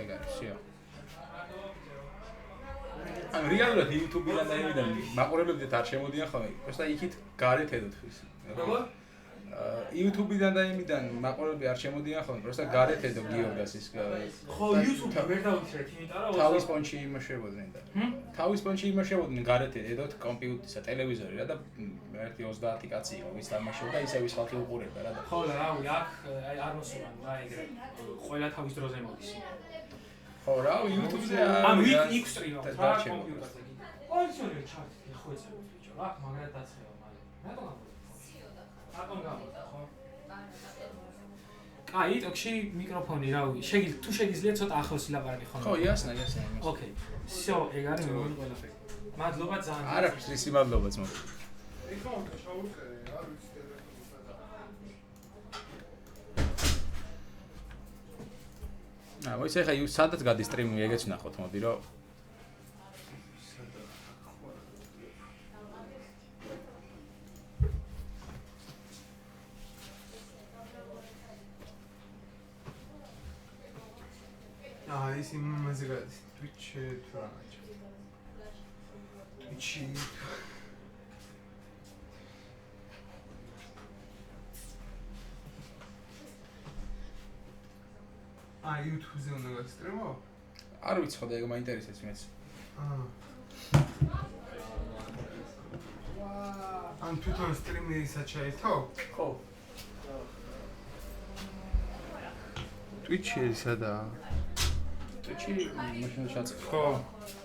ეგ არის, სიო. ანუ რეალურად YouTube-დან და იმიდან მაყურებლებდეთ არ შემოდიან ხოლმე. просто იქით გარეთ ედოთ ის. როგორ? YouTube-დან და იმიდან მაყურებლები არ შემოდიან ხოლმე. просто გარეთ ედო გიორგას ის. ხო, YouTube-ი ვერ დავუთრეთ, იმიტომ რომ თავის ფონში იმუშავებოდნენ და. თავის ფონში იმუშავებოდნენ გარეთ ედოთ კომპიუტერსა, ტელევიზორი რა და 1-30 კაცი იყო, ვის თამაშობდა, ისე ვის ხალხი უყურებდა რა და. ხო, რავი, აქ აი არ მოსულან რა ეგრე. ყველა თავის დროზე მოდის. ხო, რა, YouTube-ზე ანუ იქ სტრიმავთ რა კომპიუტერზე. პოზიციონერი ჩარტი ხო ეცემ ბიჭო, რა მაგრამ დაცხევა მალე. რატომ გამოდა ხო? კაი, ტოქში მიკროფონი რავი, თუ შეგიძლიათ ცოტა ახლოს ილაპარაკი ხოლმე. ხო, იასნა. ოკეი. всё, ეგ არის მეგონი ყველაფერი. მადლობა ძალიან. არაფერს ისი მადლობაც მოგ. ეხლა უნდა შავუკერე, არ ვიცი ტელეფონსა და. მოიცა ხა სადაც გადის სტრიმი ეგეც ვნახოთ მოდი რომ ის იმაზე გადის Twitch-ი თუ რა მაჩა. Twitch-ი YouTube-ზე უნდა გასტრიმო? არ ვიცი ხო და ეგ მაინტერესებს მეც. ან თვითონ სტრიმი საჩაითო? ხო. Twitch-ი სადაა? Twitch-ი მაშინ ჩაც. ხო.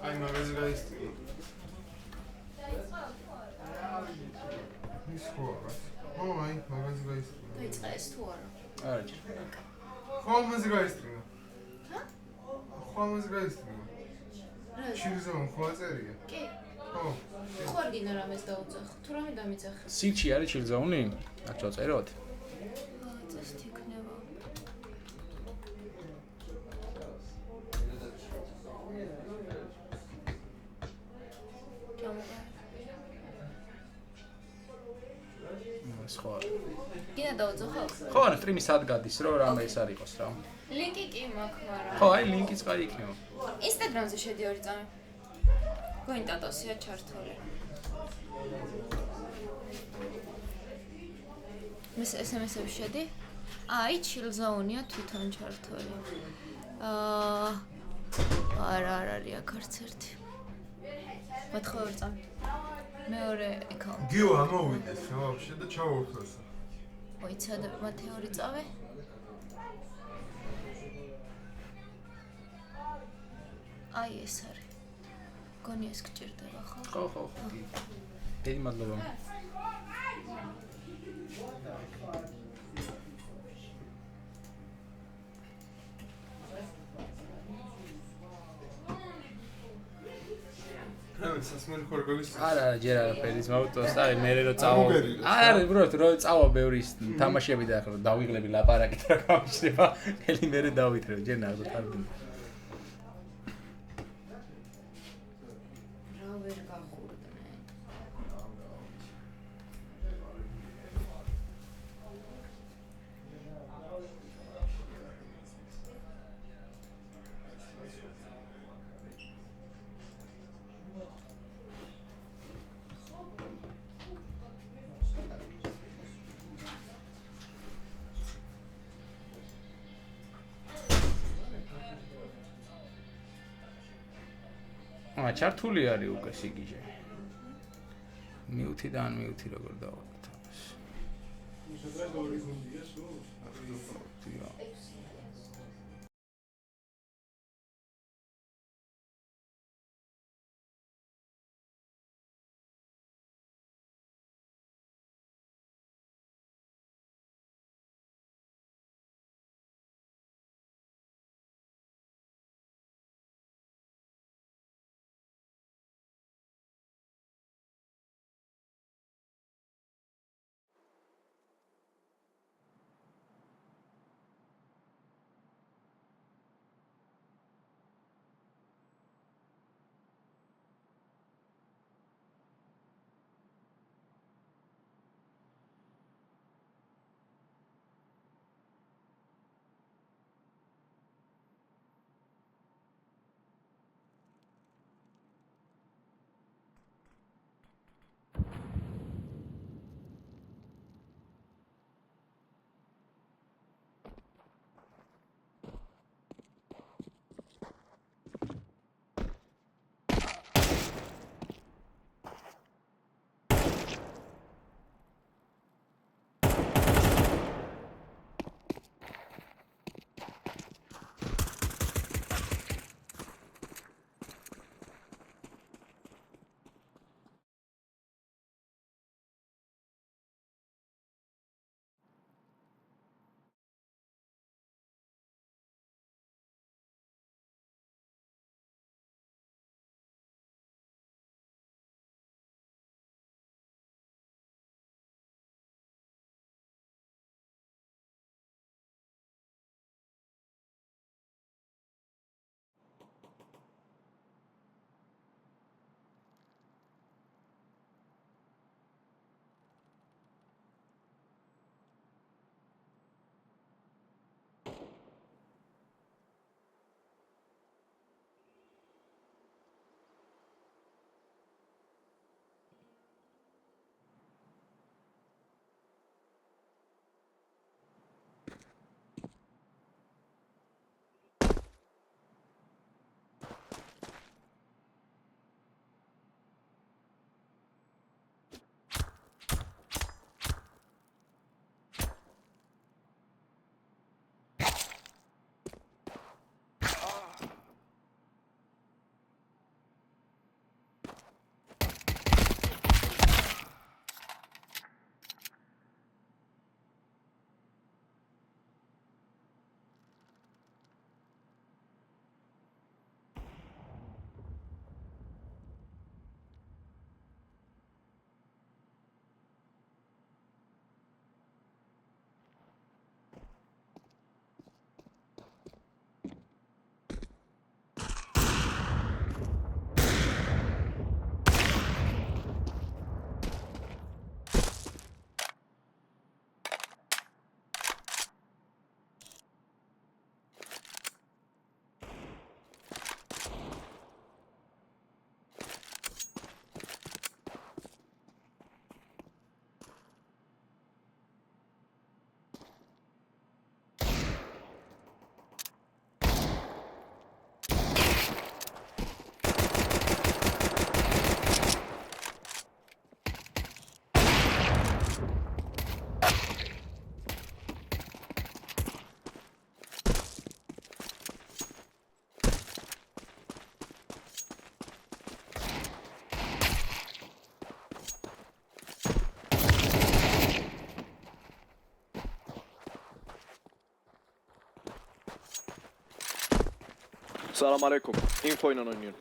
აი მაგაზე გაისტრიმო. ის ხო არა. ო, აი მაგაზე გაისტრიმო. დაიწყე ეს თუ არა? არა. ხო, მაგაზე გაისტრიმო. ჰა? ხო, მაგაზე გაისტრიმო. რა? შიგზომ ხო აწერია? კი. ხო. ხო არ გინდა რამეს დაუძახ. თუ რამე დამიძახ. სიჩი არის ჩილზაუნი? არ ჩაწეროთ. წეს თიქნება. სხვა. გინდა დაუძახო? ხო, ანუ სტრიმი სად გადის, რომ რამე ის არ იყოს რა. ლინკი კი მაქვს, მაგრამ. ხო, აი ლინკიც გაიქნიო. Instagram-ზე შედი 2 წამი. გოინტატოსია ჩართული. მის SMS-ებში შედი? აი, chill zone-ია თვითონ ჩართული. არა არის აქ არც ერთი. მოთხოვე 2 წამი. მეორე account. გიო ამოვიდეს რა ვაფშე და ჩავურთოს. მოიცადე მათე 2 წავე. აი ეს არის. გონი ეს გჭირდება ხო? ხო. დიდი მადლობა. სასმელი ხარ გოგის. არა, ჯერ არაფერი, მოვტოს, აი მე რო წავა. არა, უბრალოდ რო წავა ბევრი თამაშები და ახლა დავიღლები ლაპარაკით რა გამიშრება. ელი მე დავითრევ, ჯერ ნახოთ არ გინდა. რა ვერ გახურდნენ. ჩართული არის უკვე სიგიჟე. მიუთიდან მიუთი როგორ დავაკეთე ამას. შედრეს ორი გუნდია სულ. Salam alaikum. Info ile oynuyorum.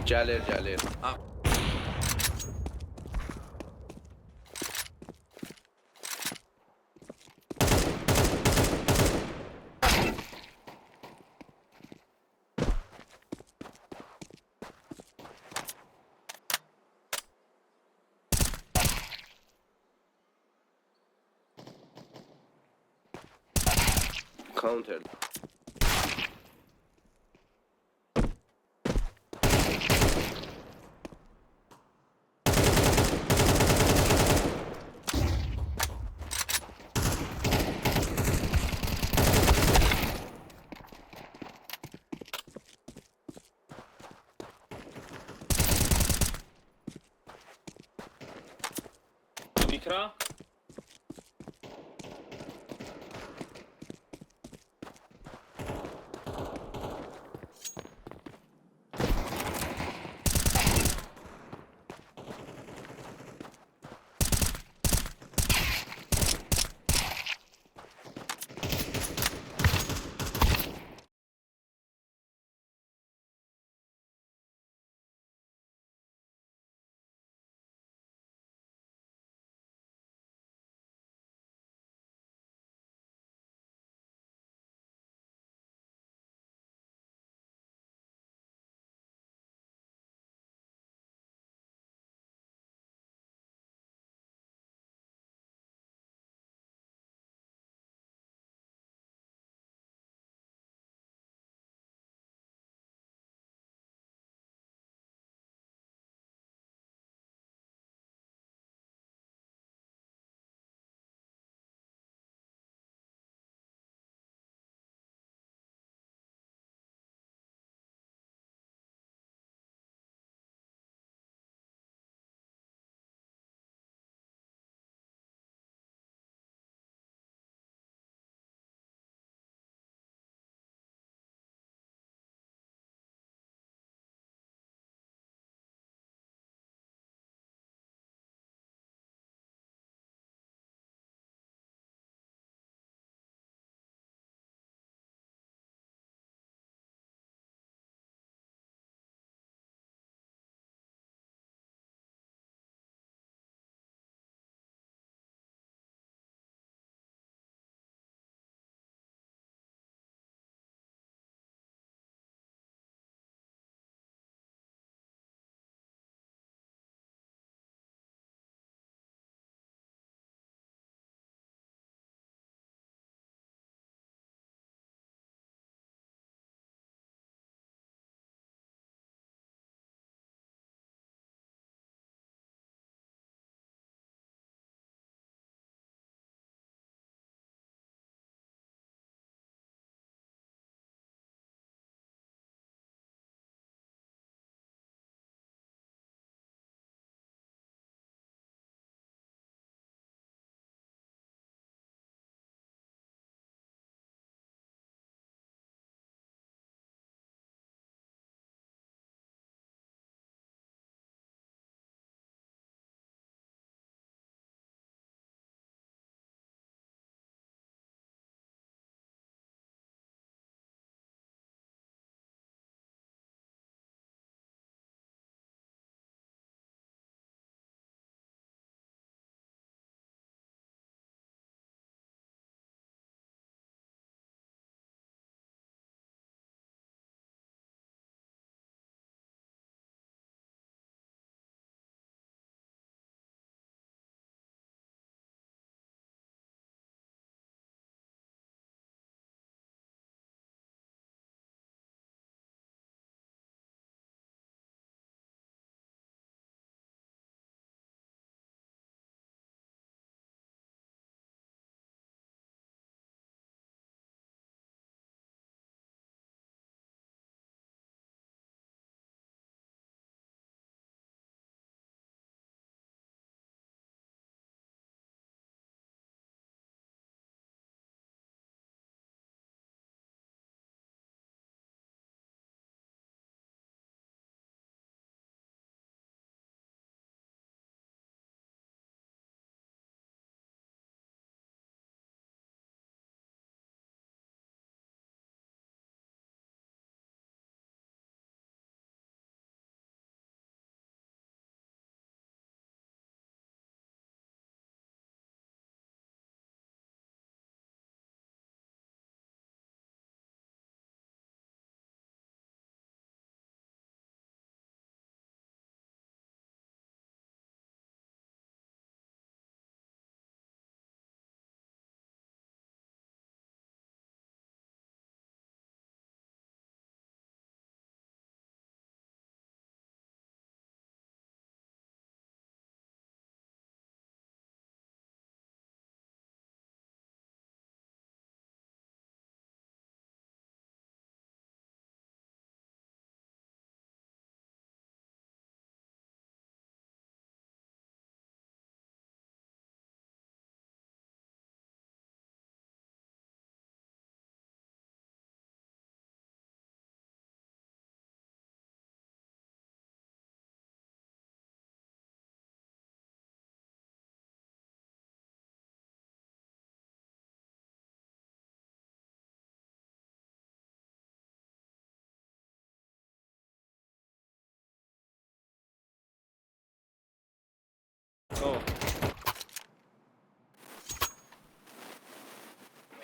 Gelir. Counter. Mikra.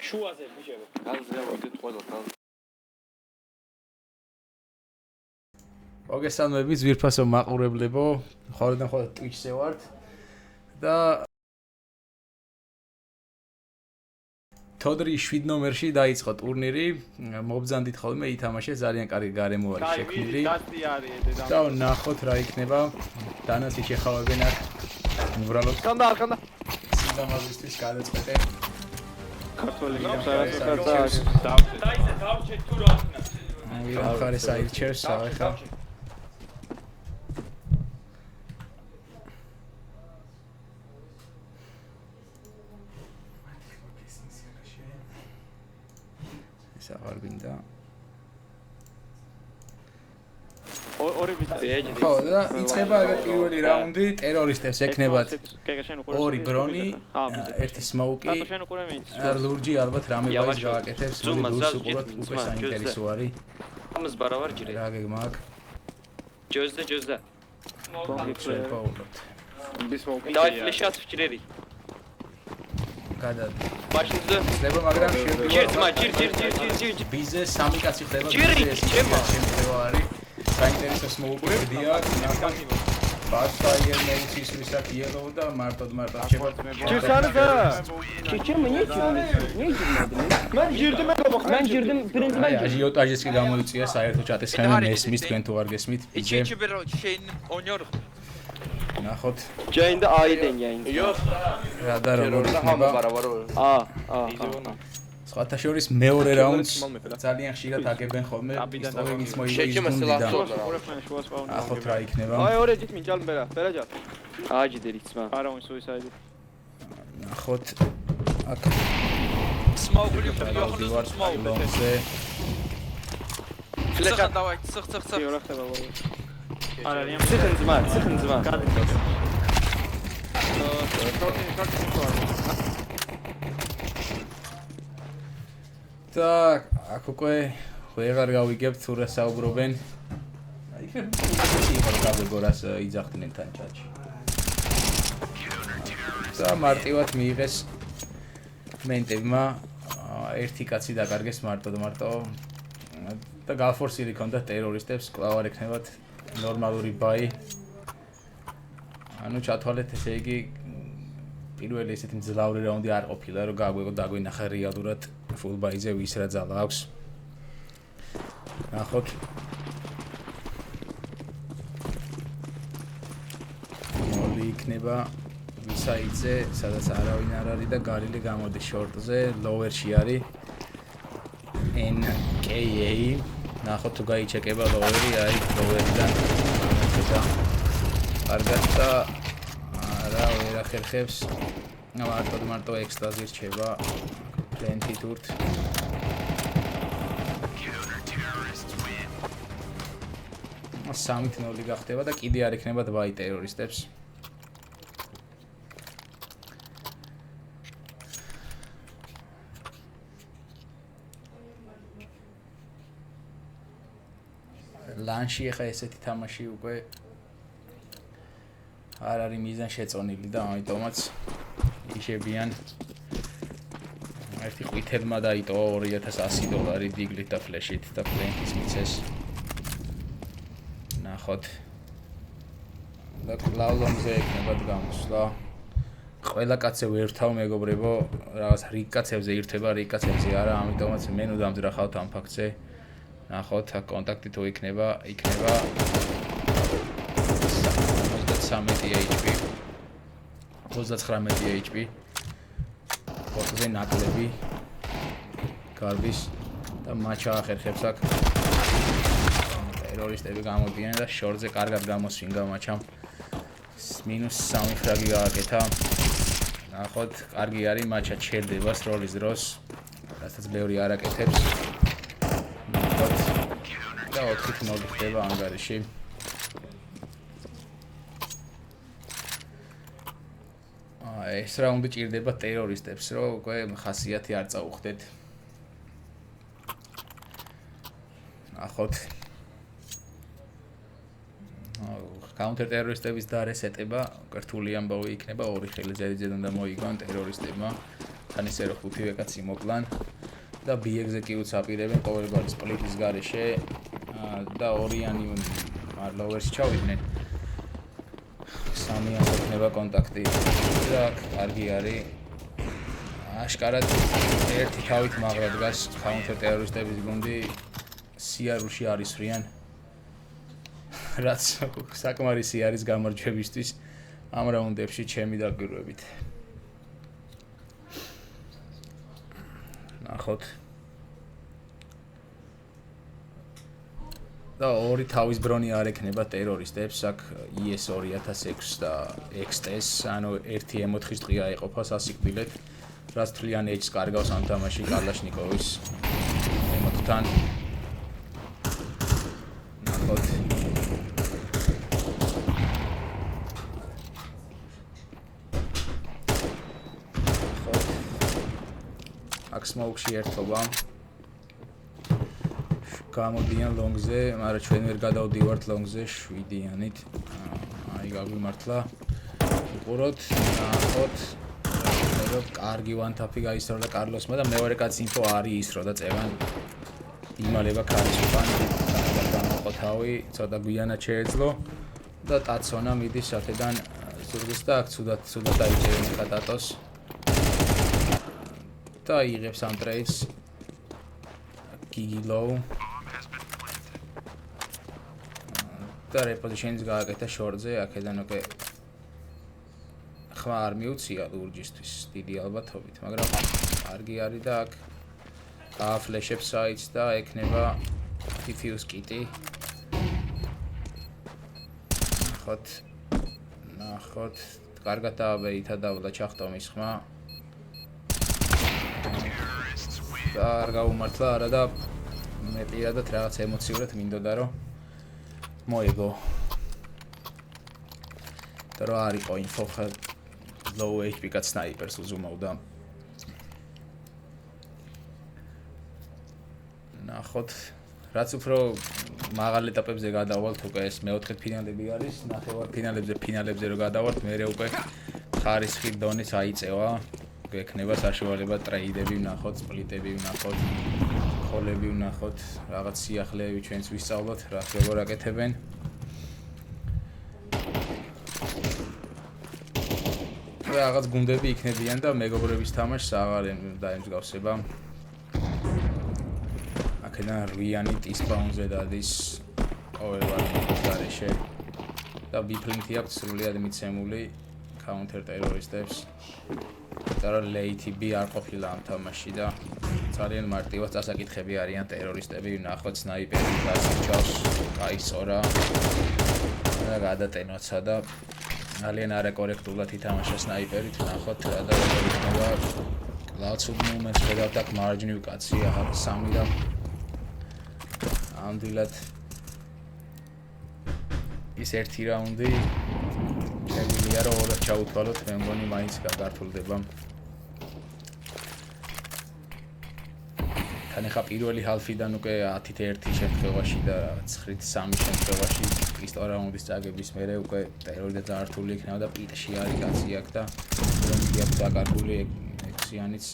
შუაზე ბიჭებო. განზრევდით ყველა თან. მოგესალმებით ზვირფასო მაყურებლებო, ხორიდან ხოლმე Twitch-ზე ვართ და თოდრი 7 ნომერში დაიწყო ტურნირი, მობრძანდით ხოლმე ითამაშე, ძალიან კარგი გარემო არის შექმნილი. და ნახოთ რა იქნება. დანაც შეხავებენ აქ. უბრალოდ ხანდა. სინდამაზისთვის გადაწყვეტე. ქართველი გავს დავჭე თუ რა იქნება. ვიღა ხარეს აირჩევს, ახლა აღარ გინდა. ორი ვიწეჯი. ხო, და იწყება პირველი რაუნდი, ტერორისტებს ექნებათ ორი ბრონი, ერთი სმოუკი. ლურჯი ალბათ რამე ვაის გააკეთებს, ლურჯს უყუროთ, უკვე საინტერესო არის. ამას ბარავარ ჯირი. რა გეგმა აქვს? ჯოზდა. შეფაულობთ. დაი ფლეშად ვჭრერი. გადა. მაშინზე ხდება, მაგრამ შევდივარ. ჯირ. ბიზე სამი კაცი ხდება. ჯირი, ჩემო. შემთხვევა არის. საინტერესო სმოუკებია, ნახოთ. ბასფაიერ მეუცის ვისაც იელოუ და მარტოდ შეფორთ. ჯირსანდა. ჩემო მან ჯირდიმ პრინტ მან აჟიოტაჟის კი გამოიწია საერთო ჩატის ხანა მესმის თქვენ თუ არ გესმით. ნახოთ. ჯაინ და აიდენ ჯაინ. რა და როგორ იქნება? სხვათა შორის მეორე რაუნდს ძალიან ხშირად აგებენ ხოლმე ისტორიის მოიგონდა. ნახოთ რა იქნება. აი ორი ჯით მინჯალ ბერაჯა. აჯიდე რიცმა. არავინ სუისაიდი. ნახოთ. აქ სმოუკი ვარ სმოუკზე. ფლეშად დავაი ცխ. რა ხდება ვარ. არარიან ციხნძმა. так, აქ უკვე ვეღარ გავიგებ თუ რა საუბრობენ. აი იქნებ გავეგორას იძახდნენ თან ჩატში. და მარტივად მიიღეს მენტებმა ერთი კაცი დაკარგეს მარტო და გალფორსილი ქონდა ტერორისტებს, კვლავ არ ექნებათ ნორმალური ბაი. ანუ ჩათვალეთ ესე იგი პირველი ესეთი მძლავრი რაუნდი არ ყოფილა, რომ დაგვინახა რეალურად full buy-ზე ვის რა ძალა აქვს. ნახოთ. მოლი იქნება ვისაიძე, სადაც არავინ არ არის და გარილი გამოდის შორტზე, lower-ში არის. NKA. ნახოთ თუ გაიჩეკება lower-ი, აი lower-დან. კარგად და არა ვერ ახერხებს. მარტო ექსტაზი რჩება. plenty turt. სამით 0 გახდება და კიდე არ იქნება დვაი ტერორისტებს. ლანში ახლა ესეთი თამაში უკვე არ არის მიზან შეწონილი და ამიტომაც იშებიან. ერთი ყვითელმა დაიტოვა $2100 დიგლით და ფლეშით და პლენტის მიცეს. ნახოთ. და კლაულონზე ექნებათ გამოსვლა. ყველა კაცზე ვერთავ მეგობრებო, რაღაც რიგ კაცებზე ირთვება, რიგ კაცებზე არა, ამიტომაც მე ნუ დამძრახავთ ამ ფაქტზე. ნახოთ, აქ კონტაქტი თუ იქნება 13 HP. 39 HP. ფოტოზე ნაკლები გარბის და მაჩა ახერხებს აქ ტერორისტები გამოდიან და შორტზე კარგად გამოსვინგა მაჩამ -3 ფრაგი გააკეთა. ნახოთ, კარგი არის მაჩა ჩერდება სროლის დროს, რასაც ბევრი არ აკეთებს. ნახოთ და 4-0 ხდება ანგარიში. ეს რაუნდი ჭირდება ტერორისტებს, რომ უკვე ხასიათი არ წაუხდეთ. ნახოთ. counter terroristების დარესეტება კრთული ამბავი იქნება, ორი ხელი ზედიზედ უნდა მოიგონ ტერორისტებმა. თან ისე რომ 5 კაცი მოკლან და B-execute-ს აპირებენ ყოველგვარი სპლიტის გარეშე და ორიანი მარლოვერს ჩავიდნენ. სამი ახლა კონტაქტი და კარგი არის. აშკარად ერთი თავით მაღლა დგას counter terroristების გუნდი სიარულში არის რიან. რაც საკმარისი არის გამარჯვებისთვის ამ რაუნდებში ჩემი დაკვირვებით. ნახოთ. და ორი თავის ბრონი არ ექნება ტერორისტებს, აქ IS 2006 და XTS, ანუ ერთი M4-ის ტყია ეყოფა სასიკვდილეთ, რაც თლიან H-ს კარგავს ამ თამაში კალაშნიკოვის M4-თან. ნახოთ. აქ smoke-ში ერთობა. გამოდიან ლონგზე, მაგრამ ჩვენ ვერ გადავდივართ ლონგზე 7-იანით. აი გაგვიმართლა. უყუროთ, ნახოთ. რომ კარგი one tap-ი გაისროლა კარლოსმა და მეორე კაცი ინფო არის ის რომ და წევან იმალება ქარის უკან და გამოყოთავი, ცოტა გვიანად შეეძლო და ტაცონა მიდის აქედან ზურგის და აქ ცუდად დაიჭერენ კატატოს. და იღებს ამ ტრეიდს გიგილოუ და რეპოზიშენს გააკეთა შორტზე, აქედან უკვე ხმა არ მიუცია ლურჯისთვის დიდი ალბათობით, მაგრამ კარგი არის და აქ გააფლეშებს საიტს და ექნება diffuse kit-ი. ნახოთ, კარგად დააბეითა და ჩახტომის ხმა. და არ გაუმართლა არა და მე პირადად რაღაც ემოციურად მინდოდა რომ მოეგო. და რა არისო ინფო low HP კაც სნაიპერს უზუმავდა. ნახოთ, რაც უფრო მაღალ ეტაპებზე გადავალთ, უკვე ეს მეოთხე ფინალები არის, ნახევარ ფინალებზე რო გადავალთ, მერე უკვე ხარისხი დონეც აიწევა. ექნება საშუალება ტრეიდები ვნახოთ, სპლიტები ვნახოთ, ხოლები ვნახოთ, რაღაც სიახლეები ჩვენც ვისწავლოთ, როგორ აკეთებენ. რაღაც გუნდები იქნებიან და მეგობრების თამაშს აღარ დაემსგავსება. აქედან რიანი ტისპაუნზე დადის ყოველგვარი გარეშე და ბიფლინგი აქვს სრულიად მიცემული counter terroristებს. და ლეითი B არ ყოფილა ამ თამაში და ძალიან მარტივად დასაკითხები არიან ტერორისტები, ნახოთ სნაიპერი გასიჩავს, გაისწორა და გადატენოცა და ძალიან არაკორექტულად ითამაშა სნაიპერით, ნახოთ რა და იქნება კლაუცუდ მომენტს ხედავთ აქ მარჯვნივ კაცი ახლა 3 და ამდვილად ის ერთი რაუნდი შეგვიძლია რომ ორად ჩაუთვალოთ, მე მგონი მაინც გაგართულდება. თან ახლა პირველი ჰალფიდან უკვე 10-1 შემთხვევაში და 9-3 შემთხვევაში პისტოლ რაუნდის წაგების მერე უკვე ტერორი და ძართული იქნება და პიტში არის კაცი აქ და რომი აქვს დაკარგული 6-იანიც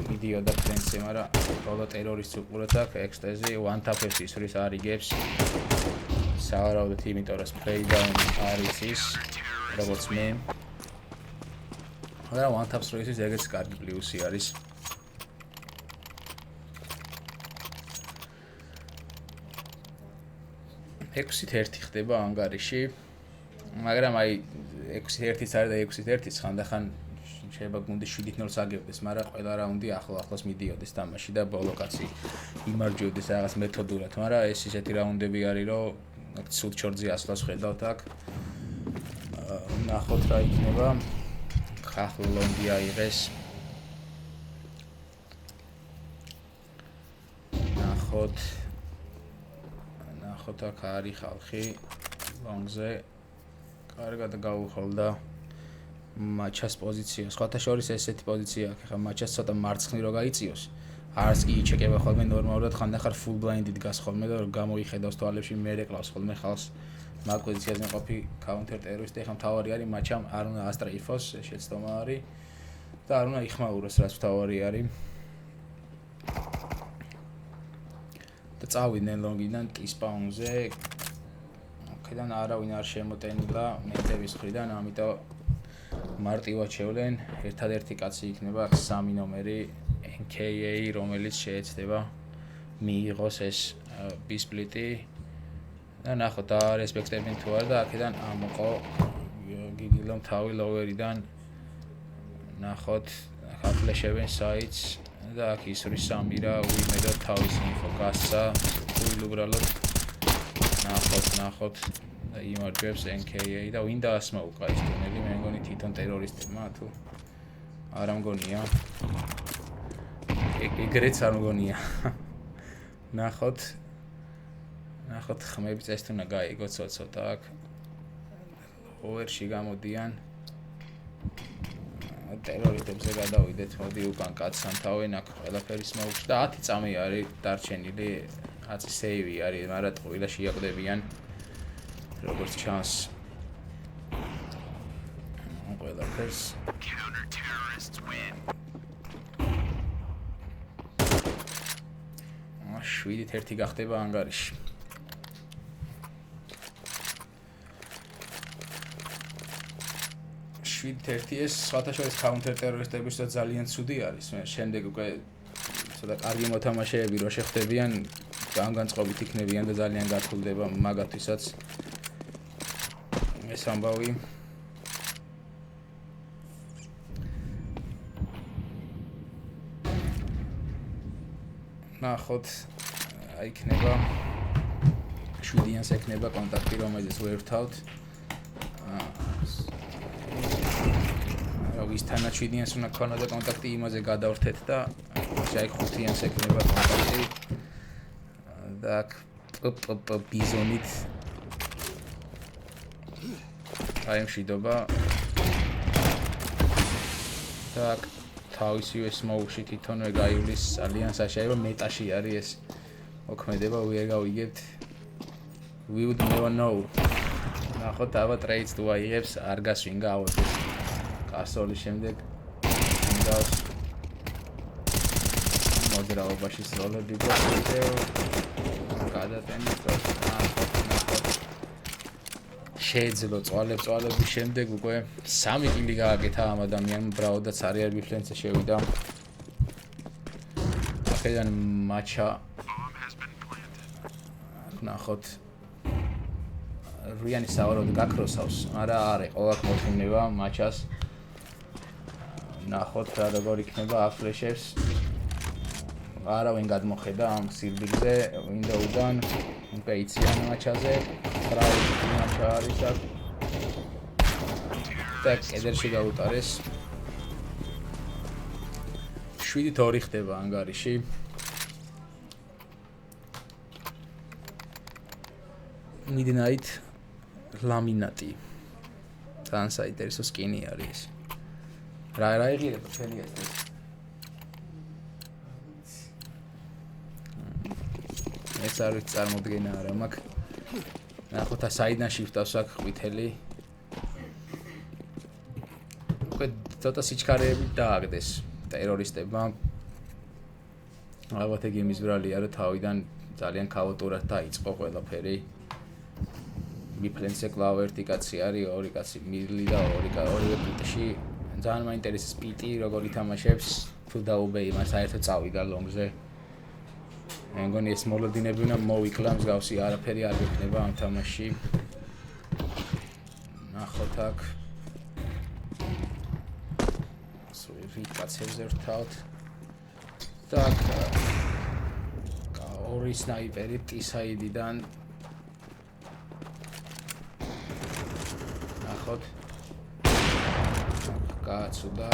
მიდიოდა ფრენცე, მაგრამ ბოლო ტერორისტს უყურეთ აქ ექსტეზი one tap-ებს ისრის არიგებს. სავარაუდოდ იმიტომ რომ spray down არის ის როგორც მე. მაგრამ one tap spray-ის ეგეც კარგი პლუსი არის. ექვსით ერთი ხდება ანგარიში, მაგრამ აი 6-1-იც არის და 6-1-იც ხანდახან შეიძლება გუნდი 7-0-ს აგებდეს, მაგრამ ყველა რაუნდი ახლოს მიდიოდეს თამაში და ბოლო კაცი იმარჯვებდეს რაღაც მეთოდურად, მაგრამ ეს ისეთი რაუნდები არის, რომ ცუდ ჩორტზე ასლას ხედავთ აქ. ნახოთ რა იქნება. ხახლონდი აიღეს. ნახოთ აქ არის ხალხი ლონგზე. კარგად გაუხოლდა მაჩას პოზიცია. სხვათა შორის ესეთი პოზიცია აქვს. ხა მაჩას ცოტა მარცხნი რო გაიწიოს. არც კი იჩეკება ხოლმე ნორმალურად, ხანდახან full blind-ით გას ხოლმე და რომ გამოიხედავს თვალებში, მე რეკლავს ხოლმე ხალხს. მაგ პოზიციაზე მყოფი counter terrorist ეხლა მთავარი არის მაჩამ არ უნდა ასტრაიფოს შეცდომა არის და არ უნდა იხმაუროს რაც მთავარი არის და წავიდნენ ლონგიდან ტისპაუნზე აქედან არავინ არ შემოტენილა მეტების მხრიდან ამიტომ მარტივად შევლენ ერთადერთი კაცი იქნება 3 ნომერი NKA რომელიც შეეცდება მიიღოს ეს ბისპლიტი და ნახოთ არ ესპექტებინ თუ არა და აქედან ამოყო გიგილომ თავი ლოვერიდან ნახოთ აქ აფლეშებენ საიტს და აქ ისურის სამირა უიმედოდ თავის ინფო გასცა უბრალოდ ნახოთ და იმარჯვებს NKA და ვინ დაასმაუკა ის ტუნელი მე მგონი თვითონ ტერორისტებმა თუ არა მგონია ეგრეც არ მგონია ნახოთ ხმები წეს თუ უნდა გაიგო ცოტა აქ ოვერში გამოდიან ტერორისტებზე გადავიდეთ მოდი უკან კაცთან თავენ აქ ყველაფერი სმოუქს და 10 წამი არის დარჩენილი 10 სეივი არის მაგრამ ყველა შეაკვდებიან როგორც ჩანს ყველაფერს შვიდით ერთი გახდება ანგარიში შვიდით ეს სხვათაშორის counter terroristებისთვის ძალიან ცუდი არის მე შემდეგ უკვე ცოტა კარგი მოთამაშეები რო შეხვდებიან განწყობით იქნებიან და ძალიან გართულდება მაგათვისაც ეს ამბავი ნახოთ იქნება 7-იანს ექნება კონტაქტი რომელზეც ვერთავთ ვისთანაც 7-იანს უნდა ქონოდა კონტაქტი იმაზე გადავრთეთ და შეაიქ 5-იანს ექნება კონტაქტი და ბიზონით აი მშვიდობა და თავისივე სმოუქში თვითონვე გაივლის ძალიან საშიაო მეტაში არის ეს მოქმედება ვერ გავიგებთ we would never know ნახოთ აბა ტრეიდს თუ აიღებს არ გასვინ გავოთ კასოლის შემდეგ ინდავს მოდრაობაში სროლები გვაქვს გადატენით შეეძლო წვალების შემდეგ უკვე 3 კილი გააკეთა ამ ადამიანმა ბრაუდაც არის ბიფლენსზე შევიდა აქედან მაჩა ნახოთ რიანი სავარაუდოდ გაქროსავს არა ყო აქ მოთმინება მაჩას ნახოთ რა როგორ იქნება აფლეშებს არავინ გადმოხედა ამ სირბიგზე ვინდოუდან პეიციან მაჩაზე მაჩა არის აქ და კედელში გაუტარეს 7-2 ხდება ანგარიში Midnight ლამინატი თან საინტერესო სკინი არის რა იღირება ჩვენი ეს ეს არის წარმოდგენა არა მაქვს ნახოთ საიდან შიფტავს აქ ყვითელი უკვე ცოტა სიჩქარეები დააგდეს ტერორისტებმა ალბათ ეგ იმის ბრალია რომ თავიდან ძალიან ქაოტურად დაიწყო ყველაფერი მიფლენსე კლავ ერთი კაცი არის ორი კაცი მილი და ორივე პიტში ძალიან მაინტერესებს პიტი როგორ ითამაშებს თუ დაუბე იმას საერთოდ წავიდა ლონგზე მე მგონი ეს მოლოდინები უნდა მოვიკლა მსგავსი არაფერი არ გექნება ამ თამაში ნახოთ აქ სულ კაცებზე ვთავთ და ორი სნაიპერი ტისაიდიდან ნახოთ გააცუდა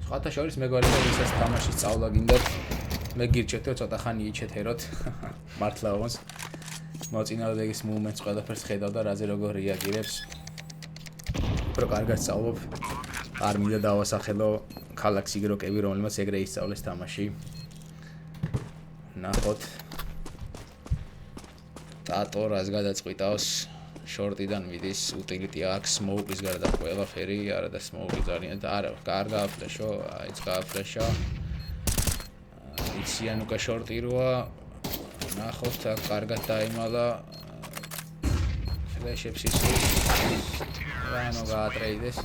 სხვათა შორის მეგობრებო ვისაც თამაში სწავლა გინდათ მე გირჩევთ რომ ცოტა ხანი იჩეთეროთ მართლა ონს მოწინააღმდეგის მოვმენტს ყველაფერს ხედავ და რაზე როგორ რეაგირებს უფრო კარგად სწავლობ არ მინდა დავასახელო ქალაქს იგროკები რომელმაც ეგრე ისწავლეს თამაში ნახოთ ტატო რას გადაწყვიტავს შორტიდან მიდის utility აქვს smoke-ის გარდა ყველაფერი არა და smoke-ი ძალიან და არა კარგა ფლეშო აიც გააფლეშა იციან უკა შორტი როა ნახოთ აქ კარგად დაიმალა ფლეშებს ისურს რანო გაატრეიდეს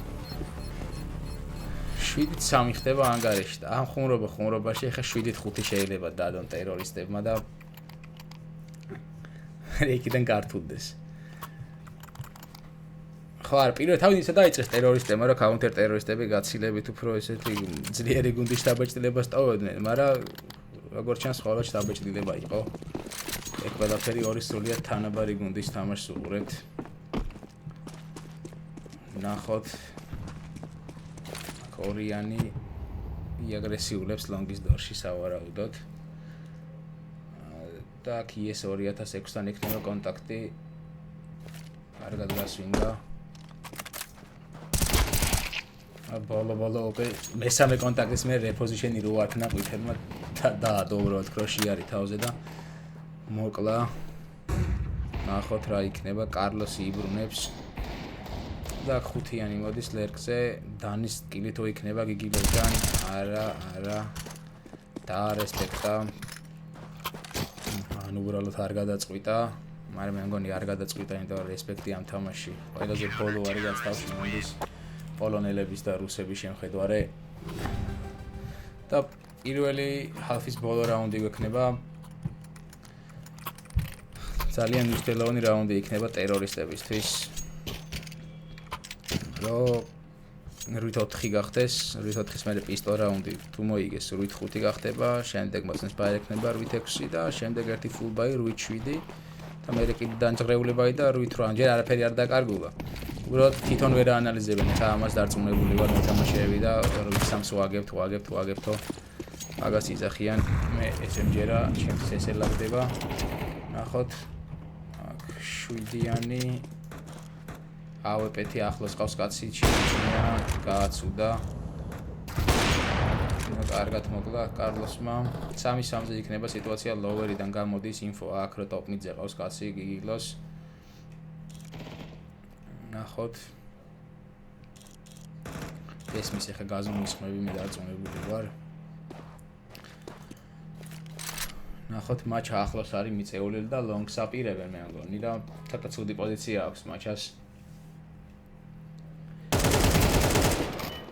7-3 ხდება ანგარიში და ამ ხუმრობაში ახლა 7-5 შეიძლება დადონ ტერორისტებმა და რეკიდან გართულდეს ხო არ პირველ თავიდან ისა დაიწყეს ტერორისტებმა რა counter ტერორისტები გაცილებით უფრო ესეთი ძლიერი გუნდის დაბეჭდილებას ტოვებდნენ მაგრამ როგორც ჩანს ხოლმე დაბეჭდილება იყო ეგ ყველაფერი ორი სრულიად თანაბარი გუნდის თამაშს უყურებთ ნახოთ კორიანი იაგრესიულებს ლონგის დორში სავარაუდოდ და KS 2006-დან იქნება კონტაქტი კარგად გასვინდა ბოლო მესამე კონტაქტის მე რეპოზიშენი რო აქნა ყვითელმა დაადო უბრალოდ კროში არის თავზე და მოკლა ნახოთ რა იქნება კარლოსი იბრუნებს და ხუთიანი მოდის ლერკზე დანის კილითო იქნება გიგილოსგან არა და რესპექტა ან უბრალოდ არ გადაწყვიტა მაგრამ მე მგონი არ გადაწყვიტა იმიტომ რომ რესპექტი ამ თამაში ყველაზე ბოლო არის გასტავს მოდის პოლონელების და რუსების შემხედვარე და პირველი ჰალფის ბოლო რაუნდი გვექნება ძალიან მნიშვნელოვანი რაუნდი იქნება ტერორისტებისთვის რომ 8-4 გახდეს 8-4-ის მერე პისტოლ რაუნდი თუ მოიგეს 8-5 გახდება შემდეგ მოსწონს ბაი ექნება 8-6 და შემდეგ ერთი full buy 8-7 და მერე კიდე დაჯღრეულებაი და 8-8 ჯერ არაფერი არ დაკარგულა უბრალოდ თვითონ ვერ აანალიზებენ ხა ამას დარწმუნებული ვარ მოთამაშეები და რომ სამს ვაგებთო მაგას იძახიან მე ესე მჯერა ჩემს ესე ლაგდება ნახოთ აქ 7-იანი ავეპეთი ახლოს ყავს კაცი ჩინია გააცუდა კარგად მოკლა კარლოსმა 3-3-ზე იქნება სიტუაცია ლოვერიდან გამოდის ინფო აქ რო ტოპ მიდზე ყავს კაცი გიგილოს ნახოთ ესმის ახლა გაზომვის ხმები მე დარწმუნებული ვარ ნახოთ მაჩა ახლოს არის მიწეული და ლონგს აპირებენ მე მგონი და ცოტა ცუდი პოზიცია აქვს მაჩას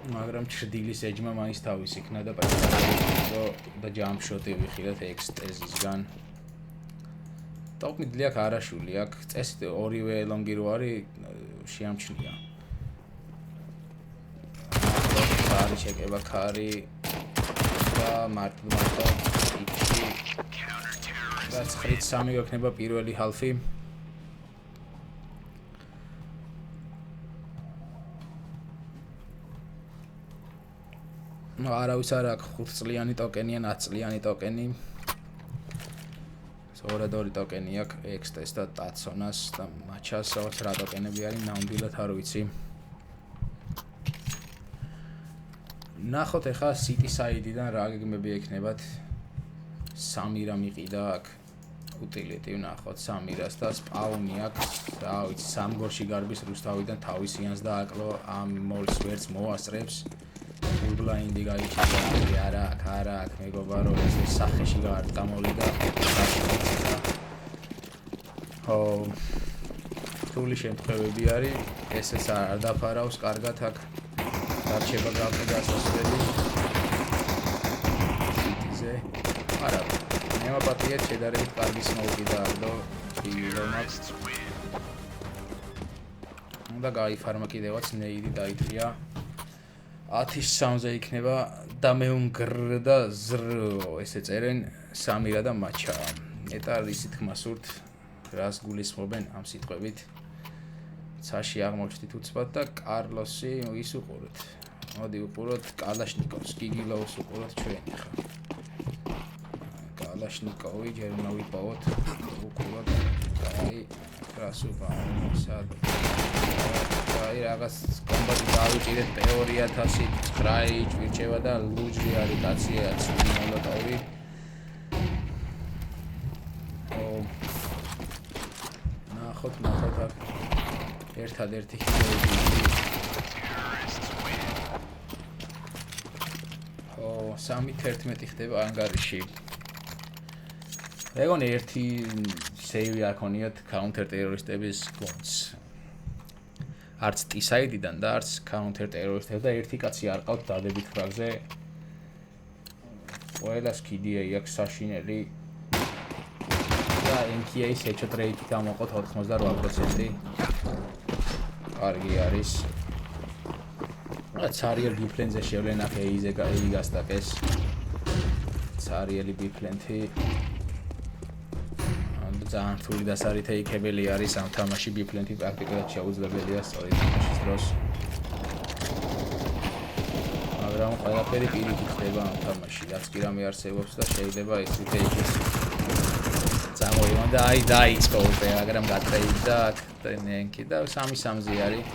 მაგრამ ჩრდილის ეჯმა მაინც თავის იქნა და პატარა და ჯამპშოტი ვიხილეთ ექსტეზისგან ტოპ მიდლი აქ არაშვილი აქ წესით ორივე ლონგი რო არის შეამჩნია არის შეკება ქარი და მარტო იქში და 9-3 გვექნება პირველი ჰალფი არავის არ აქვს 5 წლიანი ტოკენი ან 10 წლიანი ტოკენი. ორადორი ტოკენი აქვს ექსტეს და ტაცონას და მაჩას რა ტოკენები არის ნამდვილად არ ვიცი. ნახოთ ახლა City Side-დან რა გეგმები ექნებათ. სამირა მიყიდა აქ utility ვნახოთ სამირას და სპაუნი აქვს. რა ვიცი, სამგორში გარბის რუსთავიდან თავისიანს და აკლო ამ მოლს ვერც მოასწრებს. Blind გაიჩინე არა აქ მეგობა რომ ეს სახეში გამოვიდა ო თული შემთხვევები არის ესეც არ დაფარავს კარგად აქ დარჩება გაფრე გასასვლელი სიტიზე არა ნემაპატიეთ შედარებით კარგი სმოუკი დაარდო ილომაც უნდა გაიფარმა კიდევაც ნეიდი დაიტრია 10-3-ზე იქნება და მე უნგრ და ზრ ესე წერენ სამირა და მაჩა. ეტა ისე თქმა სურთ რას გულისხმობენ ამ სიტყვებით. ცაში აღმოჩნდით უცბად და კარლოსი ის უყურეთ. მოდი უყუროთ კალაშნიკოვს, გიგილოვს უყუროთ ჩვენ ახლა. კალაშნიკოვი ჯერ მოვიპოვოთ უყუროთ. აი რას უყუროთ სად აი რაღაც კომბატი დავიჭირეთ თეორია 1009 ჭვირჩევა და ლუჯი არის კაცია ცივი მოლოტოვი. ნახოთ აქ ერთადერთი ჰიტები. ო 3-11 ხდება ანგარიში. ეგონი ერთი სეივი აქონიათ counter terroristების squads. არც T-side-დან და არც counter terroristებს და ერთი კაცი არ ყავთ დადებით ფრაგზე. ყველას კიდია აქვს საშინელი. და NKA-ის headshot rate გამოყოთ 88%. კარგი არის. ცარიელ ბიფლენზე შევლენ აქ ეიზე გასტაკეს. ცარიელი ბიფლენთი. ძალიან რთული დასარითეიქებელი არის ამ თამაში ბიფლენთი პრაქტიკულად შეუძლებელია სწორი თამაშის დროს. მაგრამ ყველაფერი პირიქით ხდება ამ თამაში. რაც კი რამე არსებობს და შეიძლება ეს რითეიქის წამოიმა და აი დაიწყო უკვე, მაგრამ გატრეიდა აქ ნენკი და 3-3-ზე არის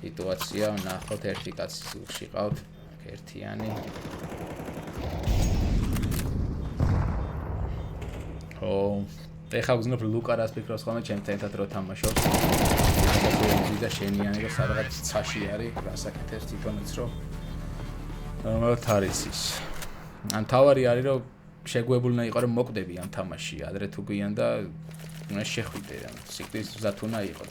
სიტუაცია. ნახოთ ერთი კაცი სულში ყავთ, ერთიანი. ეხლა ვგზნობ ლუკა რას ფიქრობს ხოლმე ჩემთან ერთად რო თამაშობს. და შენიანი რომ სადღაც ცაში არის, გასაკეთებს თვითონაც რომ ნორმალურად არის ის. ან თავარი არის რომ შეგვებული უნდა იყო რომ მოკვდები ამ თამაში, ადრე თუ გვიან და უნდა შეხვიდე რა. სიკვდილის ზუსტად უნდა იყო.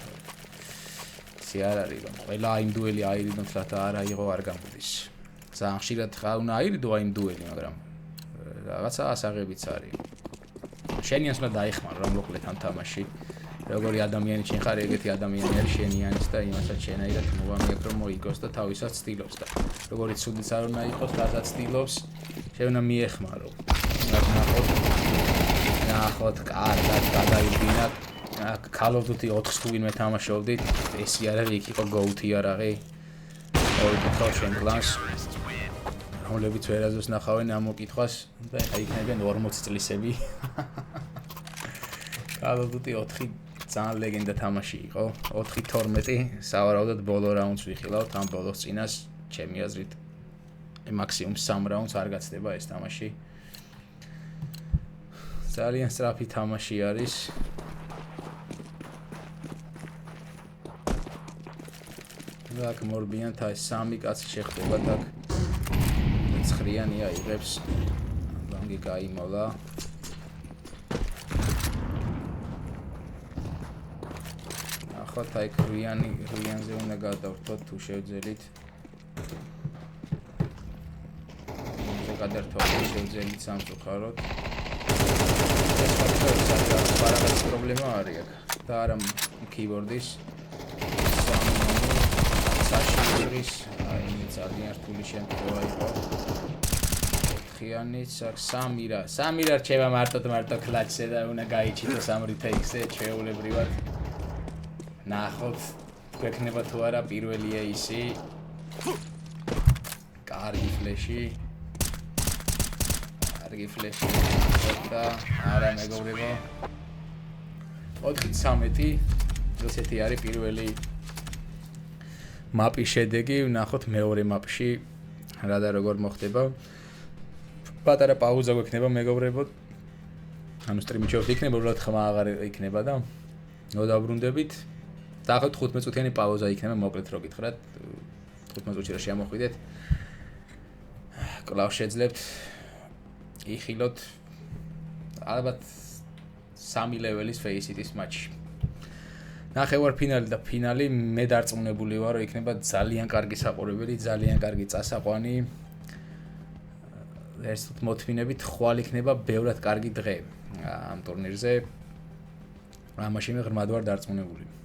ისე არ არის რომ ყველა იმ დუელი აირიდოთ რა და არა იყო არ გამოდის. ძალიან ხშირად უნდა აირიდო იმ დუელი, მაგრამ რაღაცა ასაღებიც არის. შენიანს უნდა დაიხმარო რომ მოკლედ ამ თამაში. როგორი ადამიანი შენ ხარ, ეგეთი ადამიანი არის შენიანიც და იმასაც შენაირად მოვამიებ რომ მოიგოს და თავისაც ცდილობს და როგორი ცუდიც არ უნდა იყოს, რასაც ცდილობს, შენ უნდა მიეხმარო. ნახოთ, კარგად გადაიდგინა. Call of Duty 4 თუ ვინმე თამაშობდით, ეს არის იქ იყო GOAT-ი არაღი. ორი შენ კლანს. რომლებიც ვერაზოს ნახავენ ამ მოკითხვას და ეხა იქნებიან 40 წლისები. Call of Duty 4 ძალიან ლეგენდა თამაში იყო. 4-12 სავარაუდოდ ბოლო რაუნდს ვიხილავთ ამ ბოლოს წინას, ჩემი აზრით მაქსიმუმ 3 რაუნდს არ გაცდება ეს თამაში. ძალიან სწრაფი თამაში არის. აქ მორბიან თა 3 კაცი შეხვდება და ცხრიანი აიღებს. ბანგი გაიმოლა. ნახოთ აი რუიანზე უნდა გადავთოთ თუ შევძელით. გადართოთ შევძელით სამწუხაროდ. ეს პარაგრაფის პრობლემა არის აქ და არა keyboard-ის. საშირის აი ძალიან რთული შემთხვევა იყო. ხიანიც აქ 3 რჩება მარტო კლაჩზე და უნდა გაიჩიტოს ამ რითეიქზე ჩვეულებრივად. ნახოთ გვექნება თუ არა პირველი ეისი. კარგი ფლეში. და არა მეგობრებო. 4-13 ესეთი არის პირველი მაპის შედეგი. ვნახოთ მეორე მაპში რა და როგორ მოხდება. პატარა პაუზა გვექნება მეგობრებო. ანუ სტრიმი ჩავთ იქნება, უბრალოდ ხმა აღარ იქნება და მოდაბრუნდებით. დაახოთ 15 წუთიანი პაუზა იქნება, მოკლედ რო გითხრათ. 15 წუთში რა შემოხვიდეთ. კლავ შეძლებთ. იხილოთ ალბათ 3 ლეველის Face-ის მატჩი. ნახევარფინალი და ფინალი მე დარწმუნებული ვარ რომ იქნება ძალიან კარგი საყურებელი, ძალიან კარგი წასაყვანი. ეს მოთმინებით ხვალ იქნება ბევრად კარგი დღე ამ ტურნირზე. ამაში მე ღრმად ვარ დარწმუნებული.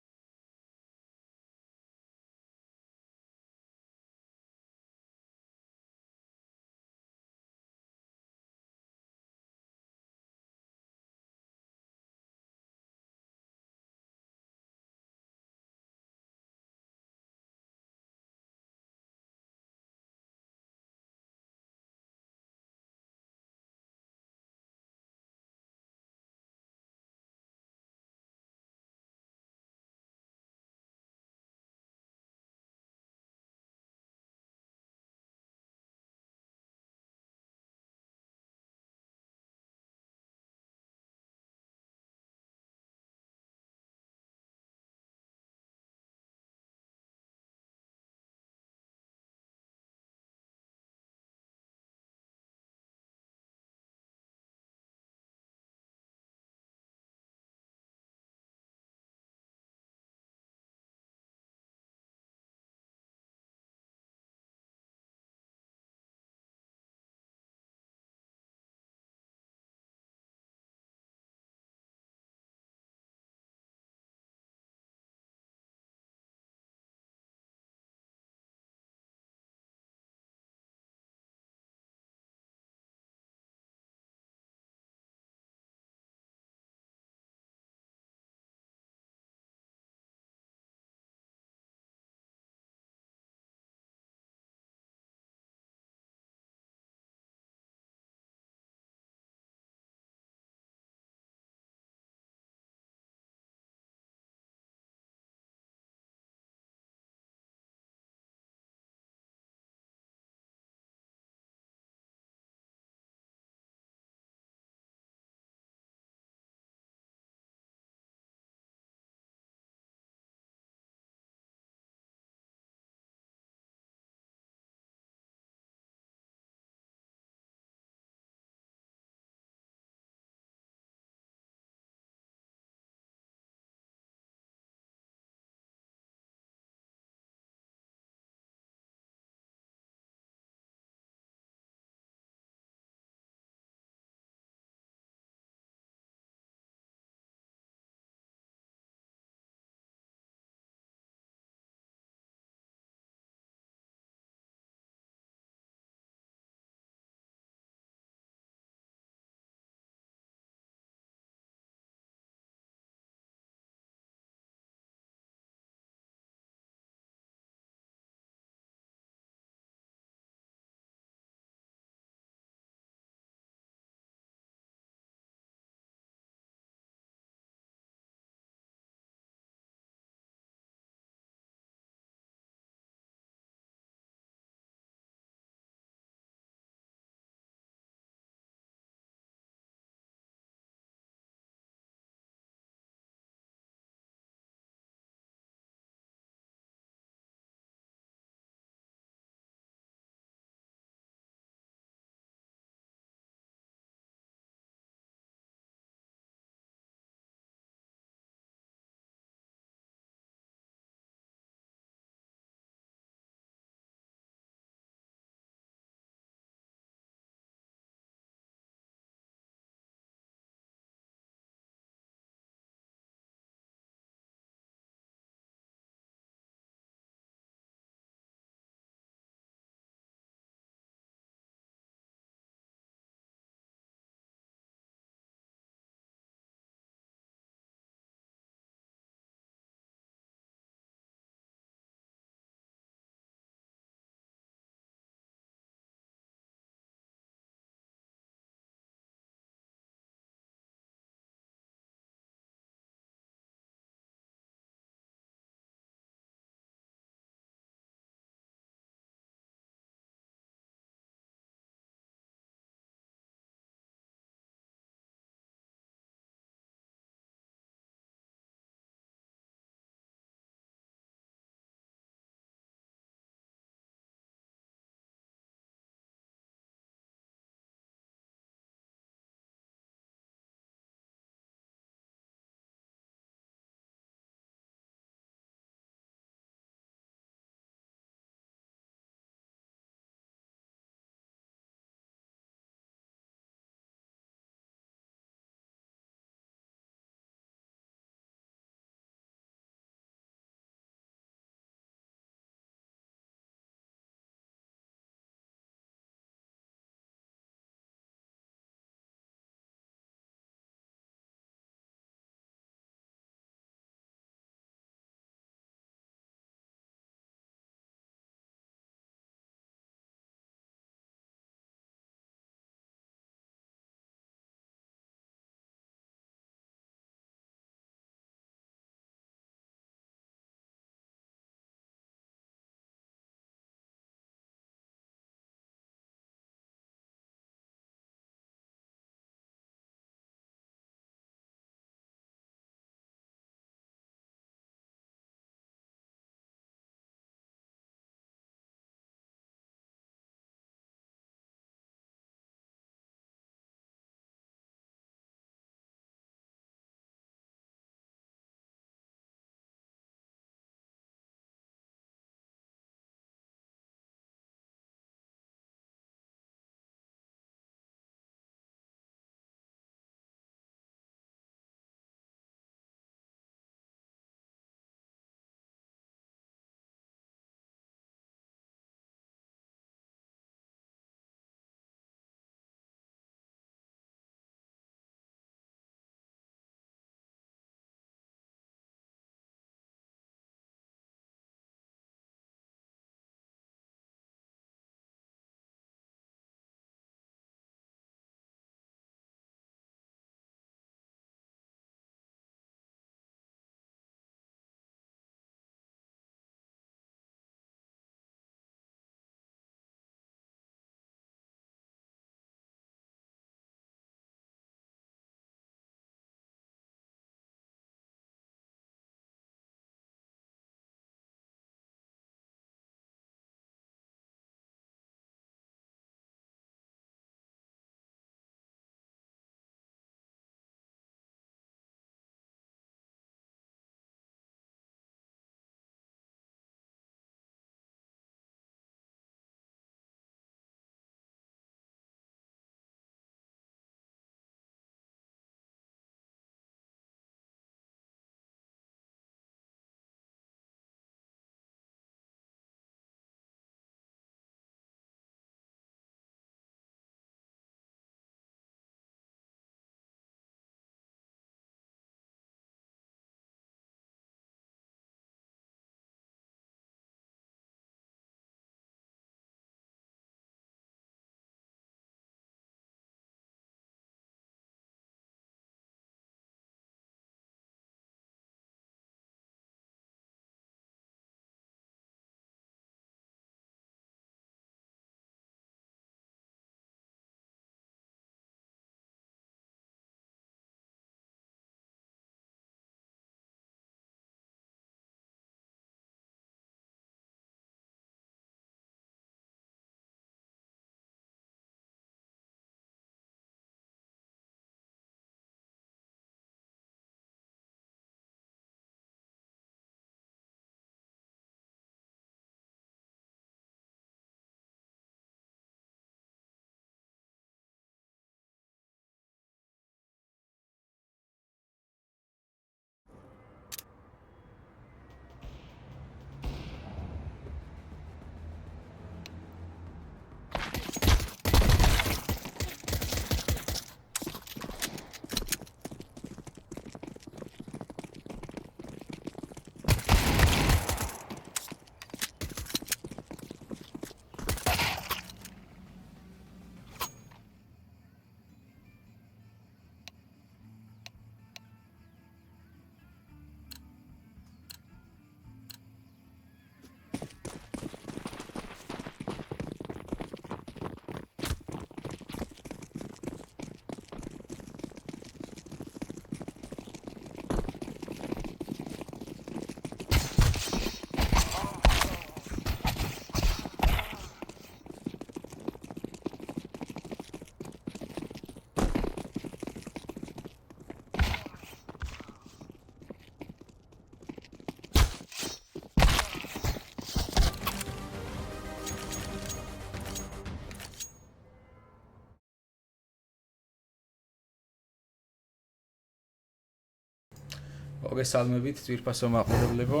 მოგესალმებით ძვირფასო მაყურებლებო.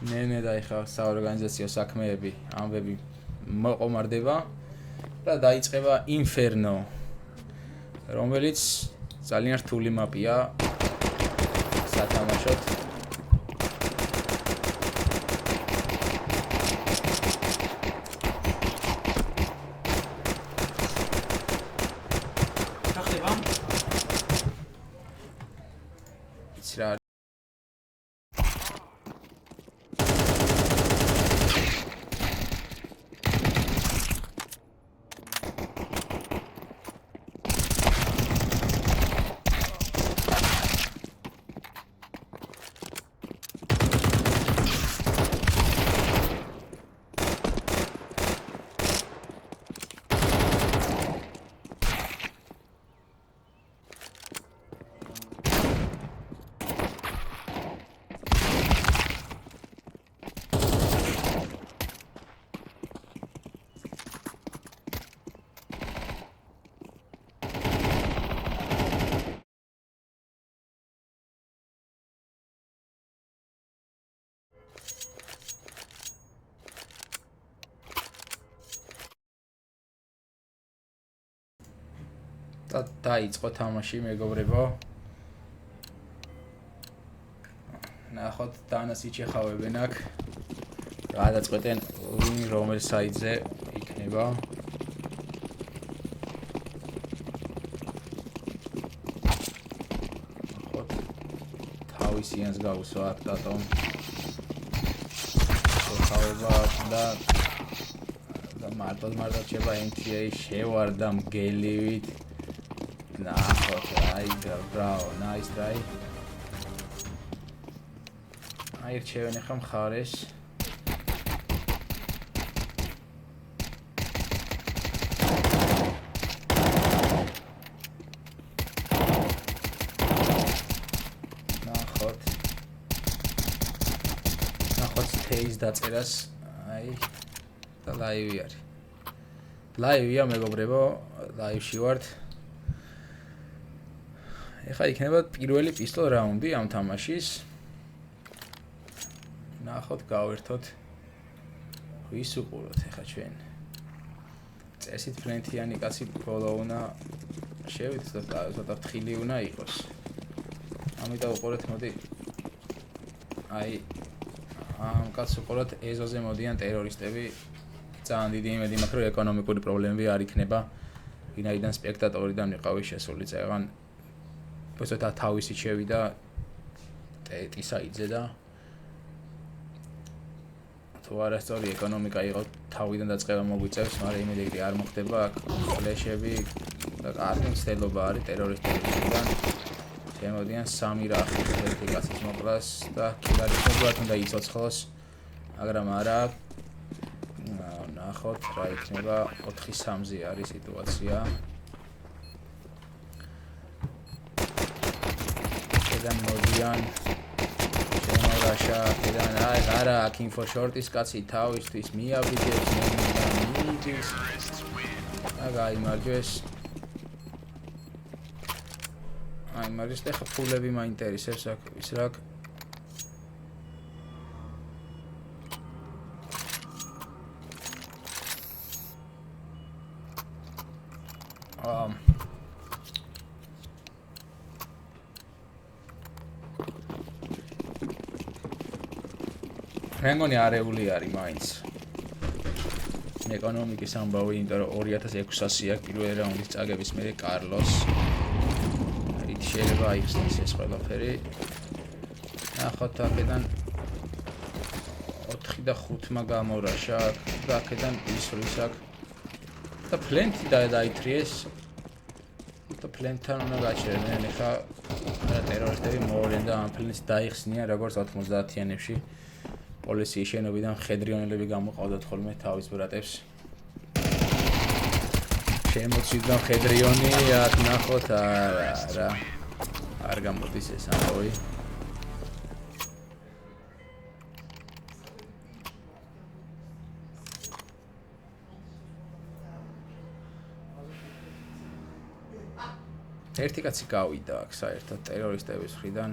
ნენე და ეხლა საორგანიზაციო საქმეები ამბები მოყომარდება და დაიწყება Inferno, რომელიც ძალიან რთული მაპია სათამაშოდ. ხდება? იცი რა და დაიწყო თამაში მეგობრებო. ნახოთ დანას იჩეხავებენ აქ. გადაწყვეტენ ვინ რომელ საიტზე იქნება. ნახოთ თავისიანს გავუსვათ რატომ. ხავება და მარტოდ შეება MTA შევარდა მგელივით. ნახოთ, აი ბრავო, nice try. აი რჩევენ ახლა მხარეს. ნახოთ stage დაწერას, აი და ლაივი არის. ლაივია მეგობრებო, ლაივში ვართ. ეხლა იქნება პირველი პისტოლ რაუნდი ამ თამაშის. ნახოთ, გავერთოთ. ვის უყუროთ ეხლა ჩვენ? წესით ფრენთიანი კაცი ბოლო უნდა შევიდეთ და ცოტა ფრთხილი უნდა იყოს. ამიტომ უყურეთ, მოდი. აი ამ კაცს უყუროთ, ეზოზე მოდიან ტერორისტები. ძალიან დიდი იმედი მაქვს, რომ ეკონომიკური პრობლემები არ იქნება. ვინაიდან სპექტატორიდან იყავი შესული წეგან. Poseta თავისი შევიდა ტეტისაიძე და თუ არასწორი ეკონომიკა იყო თავიდან დაწყება მოგვიწევს, მაგრამ იმედი არ მოხდება აქ ფლეშები და კარგი მცდელობა არის ტერორისტებიდან. შემოდიან სამი რახი ერთი კაცის მოკვლას და კიდარიულად უნდა იცოცხლოს, მაგრამ არა. ნახოთ რა იქნება 4-3-ზე არის სიტუაცია. და მოდიან შემორაშა და არა აქ info short-ის კაცი თავისთვის მიაბიჯებს მიდის აი მარჯვეს აი მარჯვეს და ფულები მაინტერესებს აქ ის რა მეგონი არეული არის მაინც. ეკონომიკის ამბავი, იმიტომ რომ 2600 აქვს პირველი რაუნდის წაგების მერე კარლოს. რით შეიძლება აიხსნას ეს ყველაფერი. ნახოთ აქედან 4 და 5-მა გამორაშა და აქედან ისრის აქვს. და პლენტი დაითრიეს. და პლენტთან უნდა გაჩერდნენ. ეხლა ტერორისტები მოვლენ და ამ პლენტს დაიხსნიან როგორც 90-იანებში. პოლიციის შენობიდან მხედრიონელები გამოყავდათ ხოლმე თავის ბრატებს. შემოწვიდა მხედრიონი, აქ ნახოთ, არა. არ გამოდის ეს ამბავი. ერთი კაცი გავიდა აქ საერთოდ ტერორისტების მხრიდან.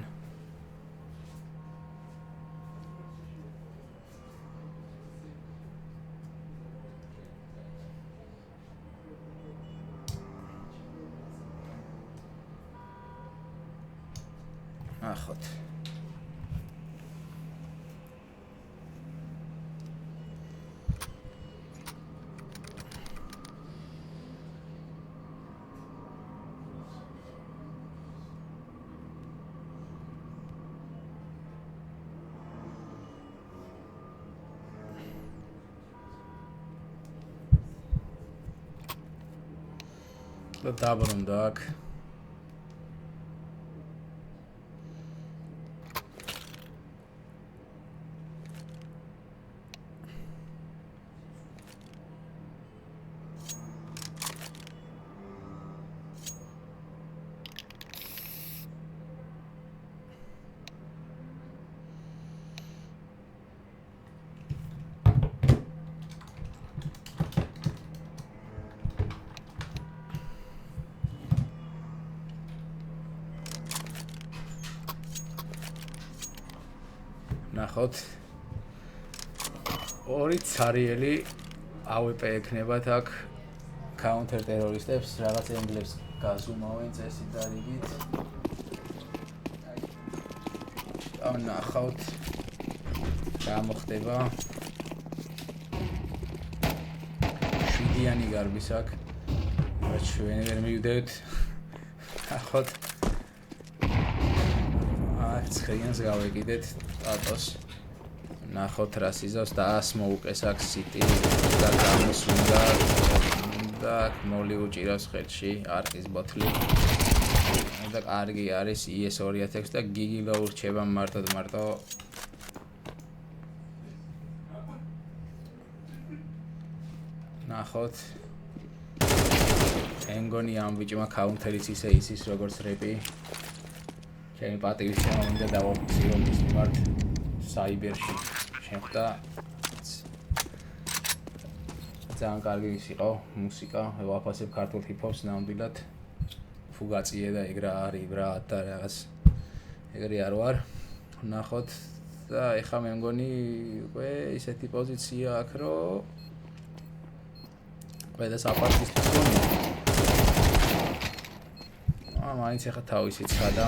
ნახოთ. და დაბრუნდა აქ. ნახოთ. ორი ცარიელი AWP ექნებათ აქ counter terroristებს, რაღაც ენგლებს გაზუმავენ წესით და რიგით. ამ ნახავთ. რა მოხდება? 7-იანი გარბის აქ. ჩვენ ვერ მივდევთ. ნახოთ. ცხრიანს გავეკიდეთ ტატოს. ნახოთ რა სიზავს და 100 მოუკეს აქ სიტი და გამოსუნდა და მოლი უჭირავს ხელში არყის ბოთლი. და კარგი არის ES 2000 და გიგილო ურჩება მარტო. ნახოთ. ენგონი ამ ბიჭმა counter-იც ისე იცის როგორც რეპი. ჩემი პატივის შემოვიდა დავაფიქსირო მის მიმართ საიბერში შეხვდა ძალიან კარგი ის იყო მუსიკა ვაფასებ ქართულ ჰიპ-ჰოპს ნამდვილად ფუგაციე და ეგ რა არის ბრატ და რაღაც ეგრე არ ვარ ნახოთ და ეხლა მე მგონი უკვე ისეთი პოზიცია აქვს რომ ყველა საპარტისტის გონია მაინც ეხლა თავისი ცხადა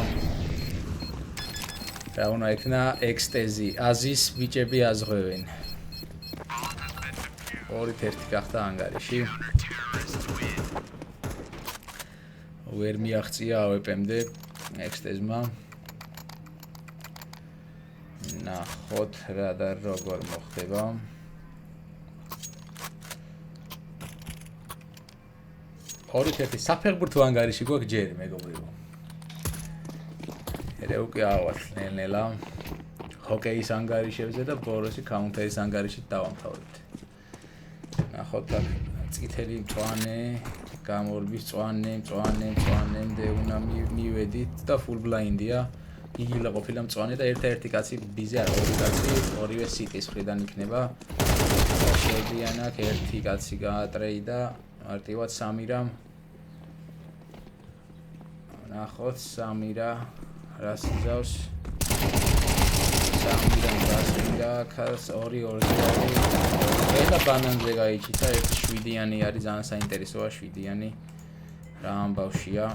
რა უნდა იქნა ექსტეზი აზის ბიჭები აზღვევენ 2-1 გახდა ანგარიში ვერ მიაღწია AWP-მდე ექსტეზმა ნახოთ რა და როგორ მოხდება ორი-ერთი საფეხბურთო ანგარიში გვაქვს ჯერი მეგობრებო. ერე უკვე ავალ ნელ-ნელა ჰოკეის ანგარიშებზე და ბოროსი კაუნტერის ანგარიშით დავამთავრებთ. ნახოთ აქ წითელი მწვანე, გამორბის მწვანემდე უნდა მივედით და full blind-ია. იგილა ყოფილა მწვანე და ერთ-ერთი კაცი ბიზე არ ორი კაცი ორივე სიტის მხრიდან იქნება. შედიან აქ ერთი კაცი გაატრეიდა მარტივად სამირამ ნახოთ სამირა რას იზავს სამირამ გასვიდა ქას 2-2 ყველა ბანანზე გაიჩიტა 7-იანი არის ძალიან საინტერესოა 7-იანი რა ამბავშია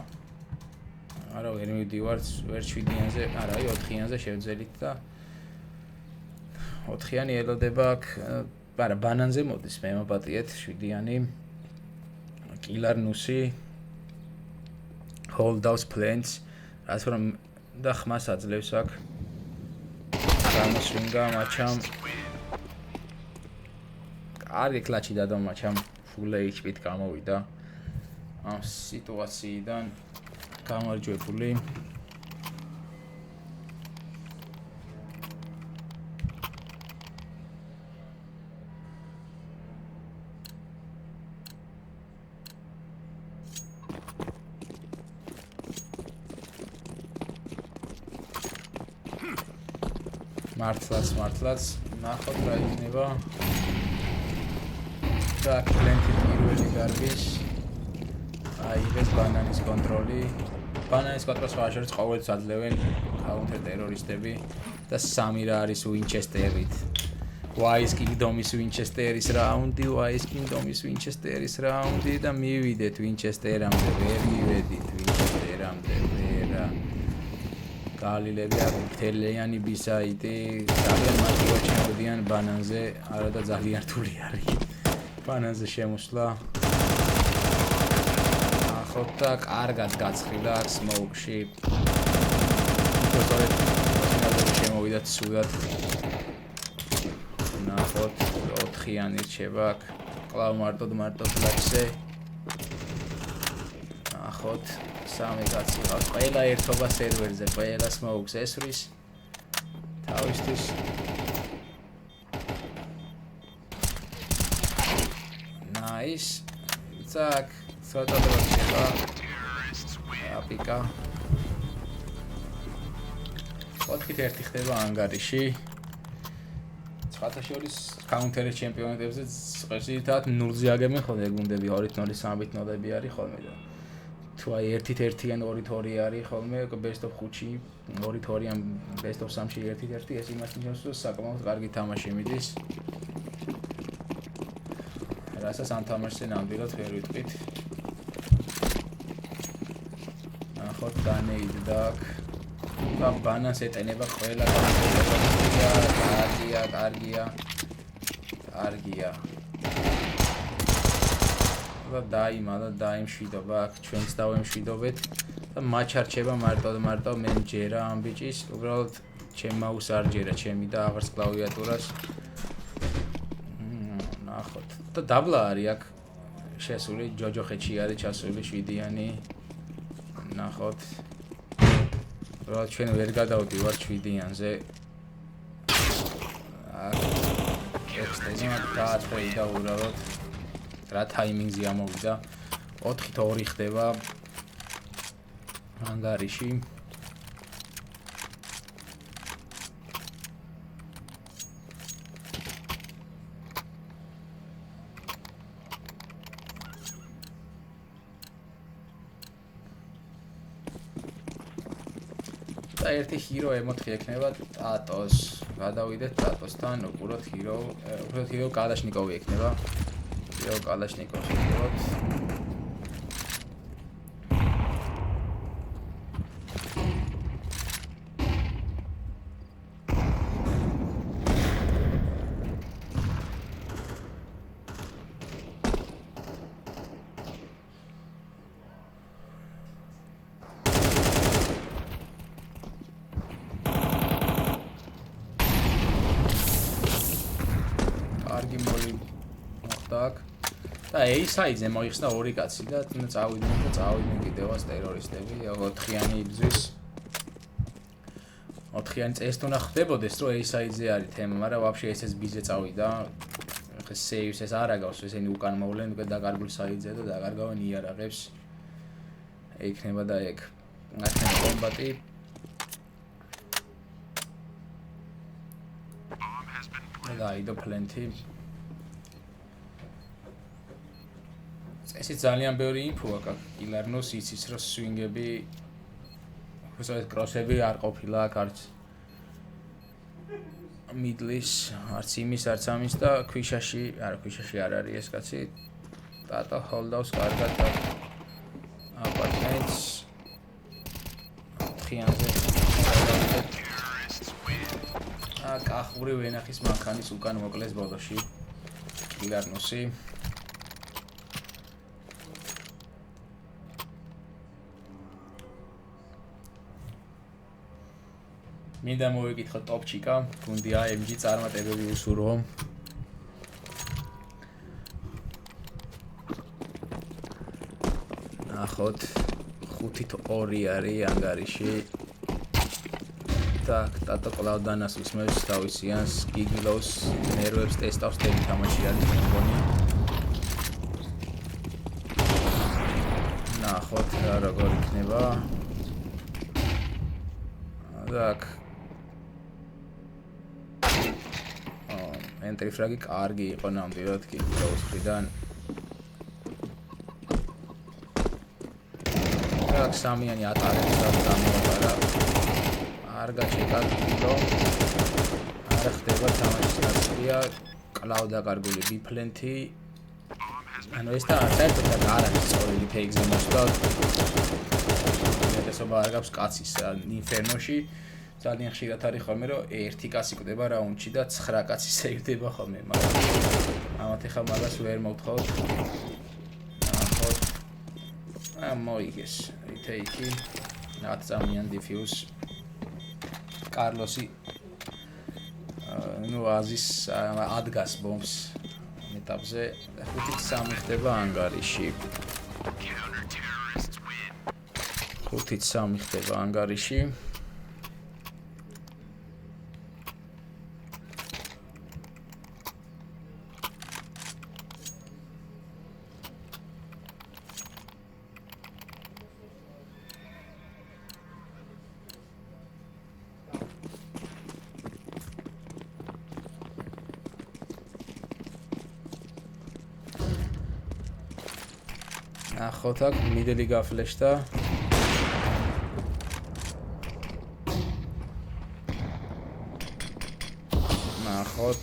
არა ვერ მივდივართ ვერ 7-იანზე არა 4-იანზე შევძელით და 4-იანი ელოდება აქ არა ბანანზე მოდის მე მოპატიეთ 7-იანი Killer Nusi Hold House Plants რაც რომ და ხმას აძლევს აქ გამოსვინგა მაჩამ კარგი კლაჩი დადო მაჩამ full HP-ით გამოვიდა ამ სიტუაციიდან გამარჯვებული მართლაც ნახოთ რა იქნება და კლენტი პირველი გარბის აიღეს ბანანის კონტროლი ბანანის კონტროლს ხაშერს ყოველთვის აძლევენ counter terroristები და სამირა არის Winchester-ით Wise Kingdom-ის Winchester-ის რაუნდი Wise Kingdom-ის Winchester-ის რაუნდი და მივიდეთ Winchester-ამდე ვერ მივედით Winchester-ამდე ვერა დალილები აქვს მთლიანი ბისაიტი ძალიან მარტივად ბანანზე არა და ძალიან რთული არის ბანანზე შემოსვლა ახლა და კარგად გაცხილა სმოუკში უბრალოდ შემოვიდა ცუდად ნახოთ 4-იანი რჩება კლავ მარტოდ ლაქსე ნახოთ 3 კაცი ყავს ყველა ერთობა სერვერზე ყველა სმოუკს ესვრის თავისთვის ნაის ზაკ ცოტა დროშება აპიკა 4-1 ხდება ანგარიში ცხრათაშორის კაუნტერის ჩემპიონატებზე წესრიგად 0-ზე აგებენ ხოლმე გუნდები 2-0 3-0-ები არის ხოლმე და თუ აი 1-1-ან 2-2 არის ხოლმე best of 5-ში 2-2-ან best of 3-ში 1-1 ეს იმას ნიშნავს რომ საკმაოდ კარგი თამაში მიდის რასაც ამ თამაშზე ნამდვილად ვერ ვიტყვით ნახოთ დანეიდ და ბანანს ეტენება ყველა კარგია და დაიმშვიდობა აქ ჩვენც დავემშვიდობეთ და მაჩარჩება მარტო მე მჯერა ამ ბიჭის უბრალოდ ჩემ მაუს არ ჯერა ჩემი და აღარც კლავიატურას ნახოთ და დაბლა არის აქ შესული ჯოჯოხეთში არის ჩასული 7-იანი ნახოთ რა ჩვენ ვერ გადავდივართ 7-იანზე ექსტენზია დაატრეიდა უბრალოდ რა ტაიმინგზე ამოვიდა 4-2 ხდება ანგარიში და ერთი ჰირო M4 ექნება ტატოს გადავიდეთ ტატოსთან უყუროთ ჰირო კალაშნიკოვი ექნება ჰირო კალაშნიკოვი უყუროთ და A-side-ზე მოიხსნა 2 კაცი და წავიდნენ კიდევაც ტერორისტები 4-იანი იბზვის 4-იანი წეს თუ ნახდებოდეს რომ A-side-ზე არის თემა მაგრამ ვაფშე SS B-ზე წავიდა ხე saves ეს არ აგავს ესენი უკან მოვლენ უკვე დაკარგულ side-ზე და დაკარგავენ იარაღებს ეიქნება და ეგ ნახეთ კომბატი და აიდო plenty ესეც ძალიან ბევრი ინფო აქვს კილარნოს იცის რომ სვინგები უბრალოდ კროსები არ ყოფილა აქ არც მიდლის არც იმის არც ამის და ქვიშაში არ არის ეს კაცი ტატა ჰოლდავს კარგად და აპარტმენტს თხიანზე კახური ვენახის მანქანის უკან მოკლეს ბოლოში კილარნოსი მინდა მოვიკითხო ტოპჩიკა, გუნდი AMG წარმატებები უსურვო. ნახოთ 5-2 არის ანგარიში. так, ტატო კლავდანას უსმევს თავისიანს, გიგილოს ნერვებს ტესტავს თემი თამაში არის მეგონი. ნახოთ რა როგორ იქნება. так entry frag-ი კარგი იყო ნამდვილად გიგილოს მხრიდან. так სამიანი ატარებს და დამოატარა. არ გაჩეკა გიგილო. არ ხდება თამაშის ნაწილია. კლავ დაკარგული ბიფლენტი. ანუ ეს და საერთოდ არ არის სწორილი ფეიქზე მოსვლა. უმეტესობა არ გაქვს კაცის ინფერნოში ძალიან ხშირად არის ხოლმე რომ ერთი კაცი კვდება რაუნდში და 9 კაცი სეირდება ხოლმე მაგრამ ამათ ახლა მაგას ვერ მოვთხოვთ ნახოთ მოიგეს რითეიკი ნაცამიან დიფიუს კარლოსი ну აზის ადგას ბომბს ეტაპზე 5-3 ხდება ანგარიში 5-3 ხდება ანგარიში ნახოთ აქ მიდელი გაფლეშდა ნახოთ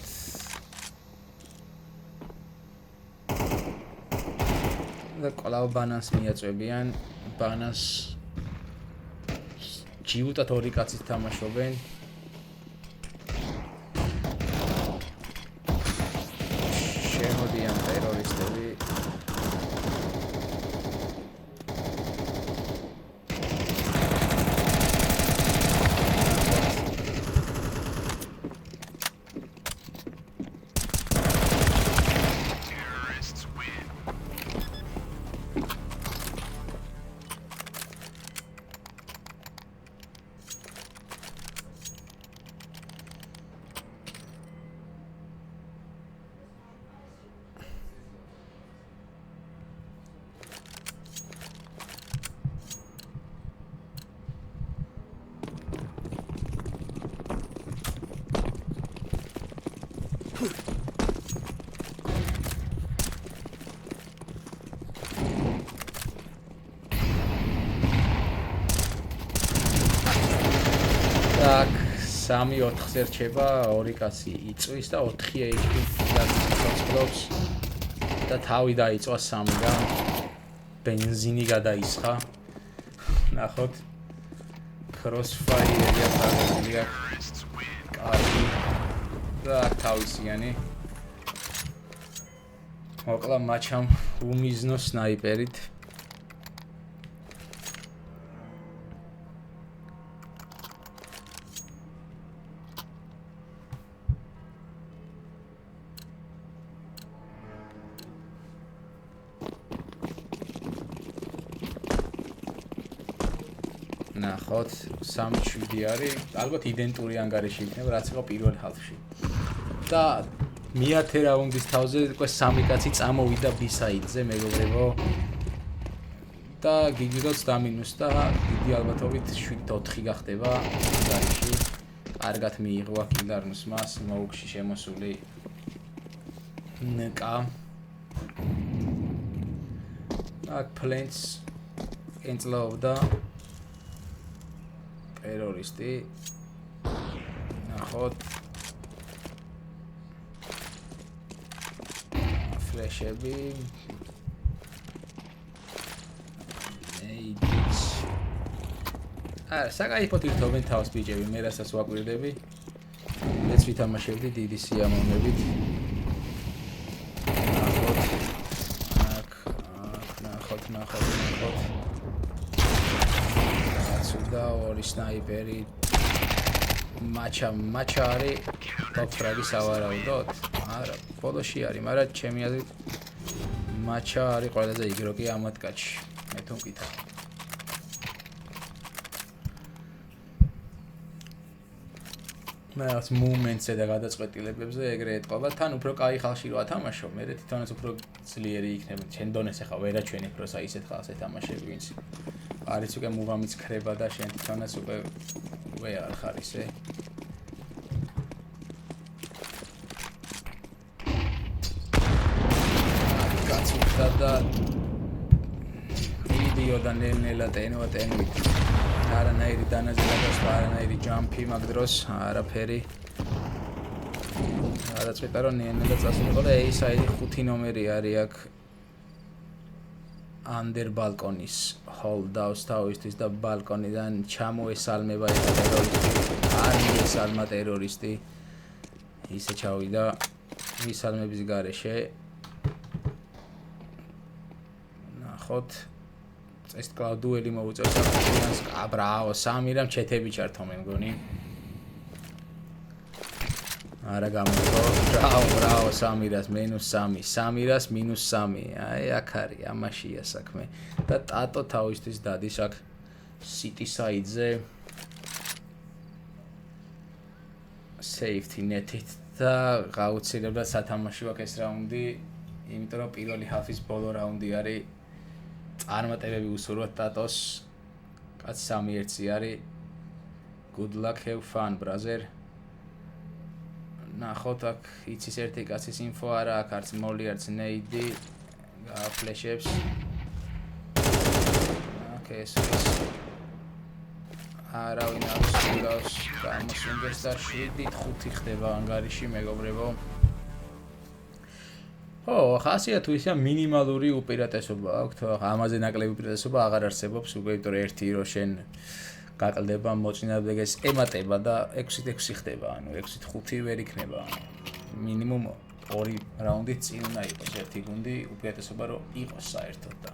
და კოლავ ბანანს მიაწვევიან ბანანს ჯიუტად ორი კაცით თამაშობენ შემოდიან ტერორისტები так 3-4-ზე რჩება, ორი კაცი იწვის და 4 HP დაგიწევს და თავი დაიწვა 3-დან. ბენზინი გადაისხა. ნახოთ. Crossfire-ია წაგებულია. კარგი. და თავისიანი. მოკლა მაჩამ უმიზნო სნაიპერით. ნახოთ 3-7 არის, ალბათ იდენტური ანგარიში იქნება, რაც იყო პირველ ჰალფში. და მე-10 რაუნდის თავზე უკვე 3 კაცი წამოვიდა B-side-ზე, მეგობრებო. და გიგიდოც დამინუს და დიდი ალბათობით 7-4 გახდება ანგარიში. კარგად მიიღო კილარნუს მას მოუქში შემოსული ნკა. აქ პლენს ენწლაობდა ტერორისტი ნახოთ ფლეშები ეიჯის საკაიფოდ ირთობენ თავს ბიჭები მე რასაც ვაკვირდები მეც ვითამაშებდი დიდი სიამოვნებით ნახოთ და ორი სნაიპერი მაჩა არის ტოპ ფრაგის ავარაუდოთ არა ბოლოში არის მაგრამ ჩემი აზრით მაჩა არის ყველაზე იგროკი ამ მატჩში მე თუ მკითხავ მას მომენტზე და გადაწყვეტილებებზე ეგრე ეთყობა თან უფრო კაი ხალხი რო ათამაშო მე თვითონაც უფრო ძლიერი იქნება შენ დონეს ახლა ვერ აჩვენებ რო საისეთ ხალხს ეთამაშები ვინც არის უკვე მუღამიც ქრება და შენ თვითონაც უკვე არ ხარ ისე კაცუხდა და იდიოდა ნელ-ნელა ტენვით არანაირი დანაზრება და არანაირი ჯამპი მაგ დროს არაფერი გადაწყვეტა რომ ნელ-ნელა წასულიყო და A-side 5 ნომერი არის აქ under balkonis hold-out თავისთვის და ბალკონიდან ჩამოესალმება ეს ტერორისტი. არ მიესალმა ტერორისტი. ისე ჩავიდა მისალმების გარეშე. ნახოთ ეს კლავ დუელი მოუწევს აფრიკანს. ბრავო, სამირამ ჩეთები ჩართო მე მგონი. არა გამოიწო. ბრავო, სამირას -3, სამირას -3. აი აქ არის, ამაშია საქმე. და ტატო თავისთვის დადის აქ city side-ზე. safety net-ით და გაუცილებლად სათამაშო აქვს ეს რაუნდი, იმიტომ რომ პირველი half-ის ბოლო რაუნდი არის. წარმატებები უსურვოთ ტატოს. კაც 3-1 არის. Good luck, have fun, brother. ნახოთ აქ იცის ერთი კაცის ინფო არა, აქ არც მოლი, არც ნეიდი. გააფლეშებს. ოკეი, ეს არავინ არ სულავს, გამოსუნდეს და 7-5 ხდება ანგარიში, მეგობრებო. ხასია თუ ისე მინიმალური უპირატესობა აქვს, ამაზე ნაკლები უპირატესობა აღარ არსებობს, უკვე იმიტომ რომ ერთი რო შენ გაკლდება მოწინააღმდეგეს ემატება და 6-6 ხდება, ანუ 6-5 ვერ იქნება. მინიმუმ 2 რაუნდი წინ უნდა იყოს ერთი გუნდი, უპირატესობა რომ იყოს საერთოდ და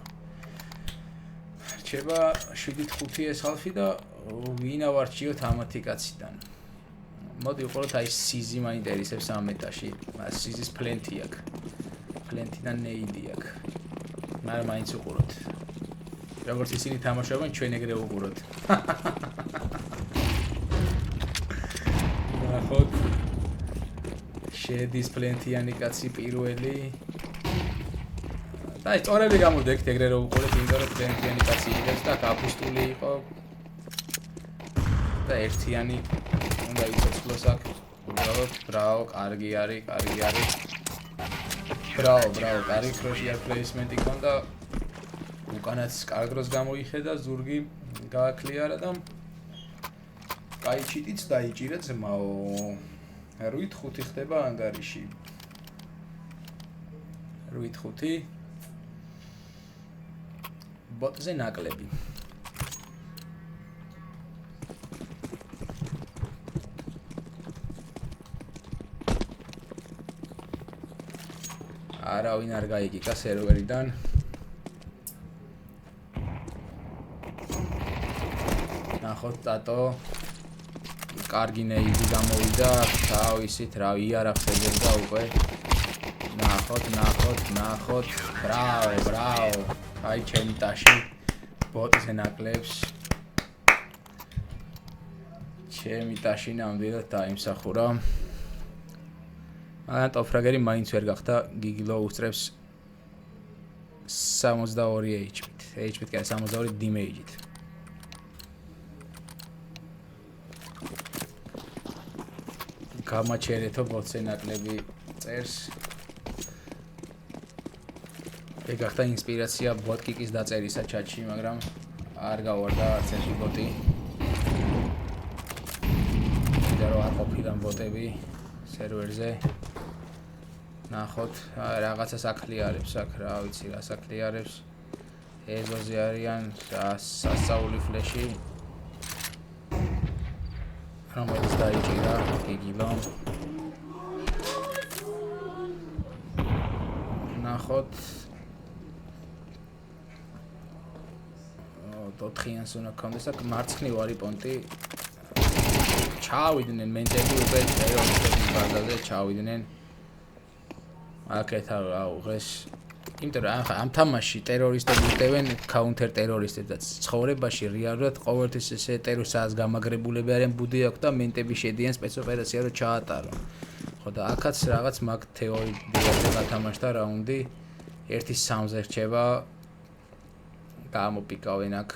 რჩება 7-5 ეს half-ი და ვინ ავარჩიოთ ამათი კაციდან. მოდი უყუროთ აი სიზი მაინტერესებს ამ მეტაში. სიზის პლენტი აქვს. პლენტიდან ნეიდი აქვს. მაგრამ მაინც უყუროთ. როგორც ისინი თამაშობენ, ჩვენ ეგრე უყუროთ. ნახოთ. შედის პლენტიანი კაცი პირველი. და ის წორები გამოდექთ ეგრე რომ უყურეთ, იმიტომ რომ პლენტიანი კაცი იღებს და გაფუსტული იყო. და ერთიანი უნდა იცოცხლოს აქ. უბრალოდ ბრავო, კარგი არის. ბრავო, კარგი crochet placement-ი ქონდა. უკანაც კარგ დროს გამოიხედა, ზურგი გააკლიარა და კაი ჩიტიც დაიჭირა ძმაო. 8-5 ხდება ანგარიში. 8-5 ბოტზე ნაკლები. არავინ არ გაიგიკა სერვერიდან. ნახოთ ტატო კარგი ნეიდი გამოვიდა, თავისით რა იარაღს ეძებდა უკვე. ნახოთ. ბრავო. აი ჩემი ტაში ბოტზე ნაკლებს. ჩემი ტაში ნამდვილად დაიმსახურა. მაგრამ ტოფრაგერი მაინც ვერ გახდა, გიგილო უსწრებს 62 HP-ით. HP-ით კი 62 damage-ით. გამაჩერეთო ბოტზე ნაკლები წერს. ეგ გახდა ინსპირაცია ბოტკიკის დაწერისა ჩატში, მაგრამ არ გავარდა არც ერთი ბოტი. და რო არ ყოფილა ბოტები სერვერზე. ნახოთ, რაღაცას აკლიარებს აქ, რა ვიცი, რას აკლიარებს. ეზოზე არიან სასწაული ფლეში. რომელიც დაიჭირა გიგილომ. ნახოთ. ოთხიანს უნდა კონდეს აქ მარცხნივ არის პონტი. ჩავიდნენ მენტები უკვე ტერორისტების ბაზაზე ჩავიდნენ. აქეთ აუღეს. იმიტომ რომ ამ თამაში ტერორისტები უტევენ counter ტერორისტებს და ცხოვრებაში რეალურად ყოველთვის ესე ტერორისტს გამაგრებულები არიან, ბუდი აქვს და მენტები შედიან სპეცოპერაცია რომ ჩაატარო. ხო და აქაც რაღაც მაგ თეორიაზე გათამაშდა რაუნდი. 1-3-ზე რჩება. გამოპიკავენ აქ.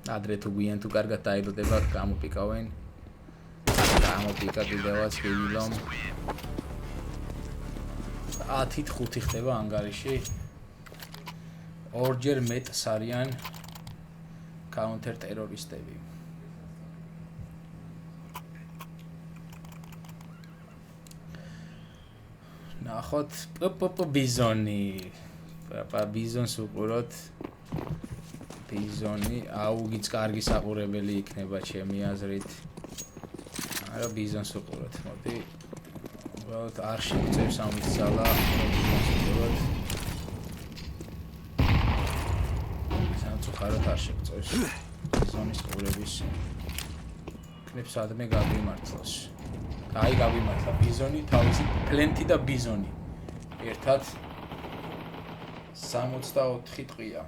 ადრე თუ გვიან თუ კარგად დაილოდება, გამოპიკავენ. გამოპიკა კიდევაც გიგილომ. 10-5 ხდება ანგარიში. ორჯერ მეტს არიან counter ტერორისტები. ნახოთ პპ ბიზონი. პაპა ბიზონს უყუროთ. ბიზონი, აუგიც კარგი საყურებელი იქნება ჩემი აზრით. არა ბიზონს უყუროთ, მოდი. უბრალოდ არ შეგწევს ამის ძალა, ბიზონს უყუროთ. სამწუხაროდ არ შეგწევს ბიზონის ყურების. იქნებ სადმე გაგვიმართლოს. აი გაგვიმართლა ბიზონი, თავისი პლენტი და ბიზონი. ერთად 64 ტყვია.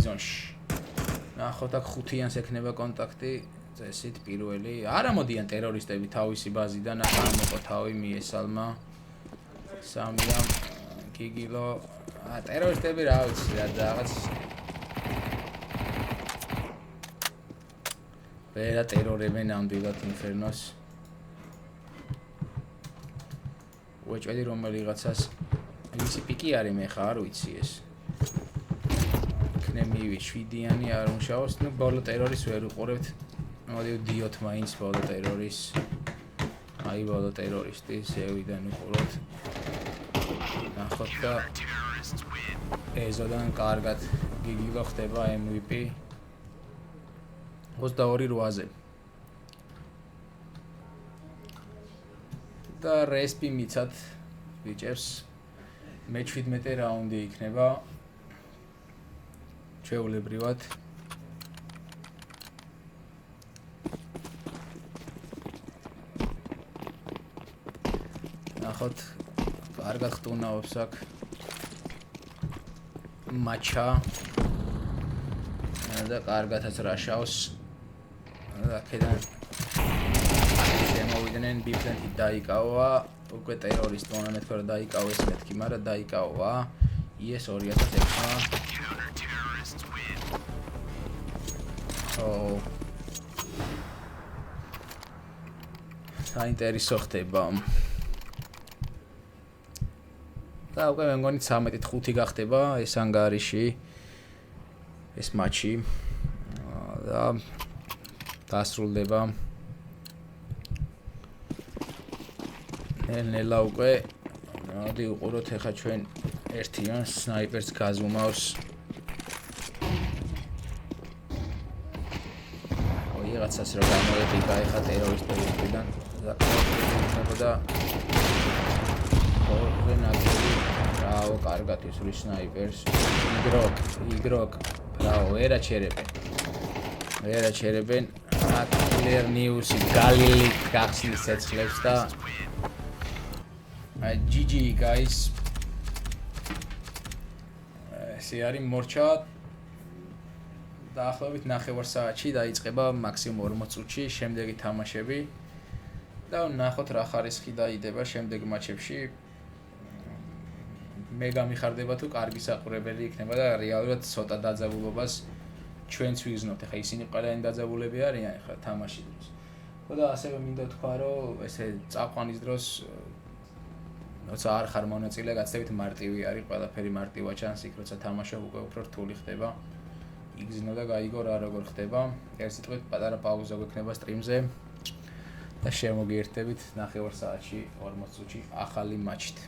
ბიზონში. ნახოთ აქ 5-იანს ექნება კონტაქტი, წესით პირველი. არა მოდიან ტერორისტები თავისი ბაზიდან, აქ არ მოყო თავი მიესალმა. 3-იან გიგილო. ტერორისტები რა ვიცი, რაღაც ვერა ტერორებენ ამდვილად ინფერნოს. უეჭველი რომელიღაცას მისი პიკი არის მე ხა არ ვიცი ეს. მივი 7-იანი არ უმშაოს, ნუ ბოლო ტერორის ვერ უყურებთ. მოდი ვდიოთ მაინც ბოლო ტერორის. აი ბოლო ტერორისტი ზევიდან უყუროთ. ნახოთ და ეზოდან კარგად გიგილო ხდება MVP 22-8-ზე. და რესპი მიცად ბიჭებს მე-17 რაუნდი იქნება. ჩვეულებრივად ნახოთ კარგად ხტუნაობს აქ მაჩა და კარგადაც რაშავს აქედან შემოვიდნენ ბიფლენტი დაიკავა უკვე ტერორისტ მონა მეთქვა რომ დაიკავეს მეთქი მაგრამ დაიკავა ES 2006 საინტერესო ხდება. და უკვე მე მგონი 13-5 გახდება ეს ანგარიში ეს მატჩი და დასრულდება. ნელ-ნელა უკვე მოდი უყუროთ ახლა ჩვენ ერთიან სნაიპერს გაზუმავს. რაღაცას რომ გამოეპიკა ეხა ტერორისტებიდან და ორგანიზაცია რაო კარგად ისვრის სნაიპერს იგროკ რაო ვერა ჩერებენ აკლერ ნიუსი გალილი გახსნის ცეცხლებს და GG guys ესე არის მორჩა დაახლოებით 9 საათში დაიწყება მაქსიმუმ 40 წუთში შემდეგი თამაშები და ნახოთ რა ხარისხი დაიდება შემდეგ მატჩებში. მე გამიხარდება თუ კარგი საყურებელი იქნება და რეალურად ცოტა დაძაბულობას ჩვენც ვიგზნობთ. ეხა ისინი ყველანი დაძაბულები არიან ეხა თამაშის დროს. ხო და ასევე მინდა თქვა რომ ესე წაყვანის დროს როცა არ ხარ მონაწილე გაცდებით მარტივი არის, ყველაფერი მარტივად ჩანს იქ როცა თამაშობ უკვე უფრო რთული ხდება. იგზნო და გაიგო რა როგორ ხდება. ერთ სიტყვით პატარა პაუზა გვექნება სტრიმზე და შემოგიერთებით 9 საათში 40 წუთში ახალი მატჩით.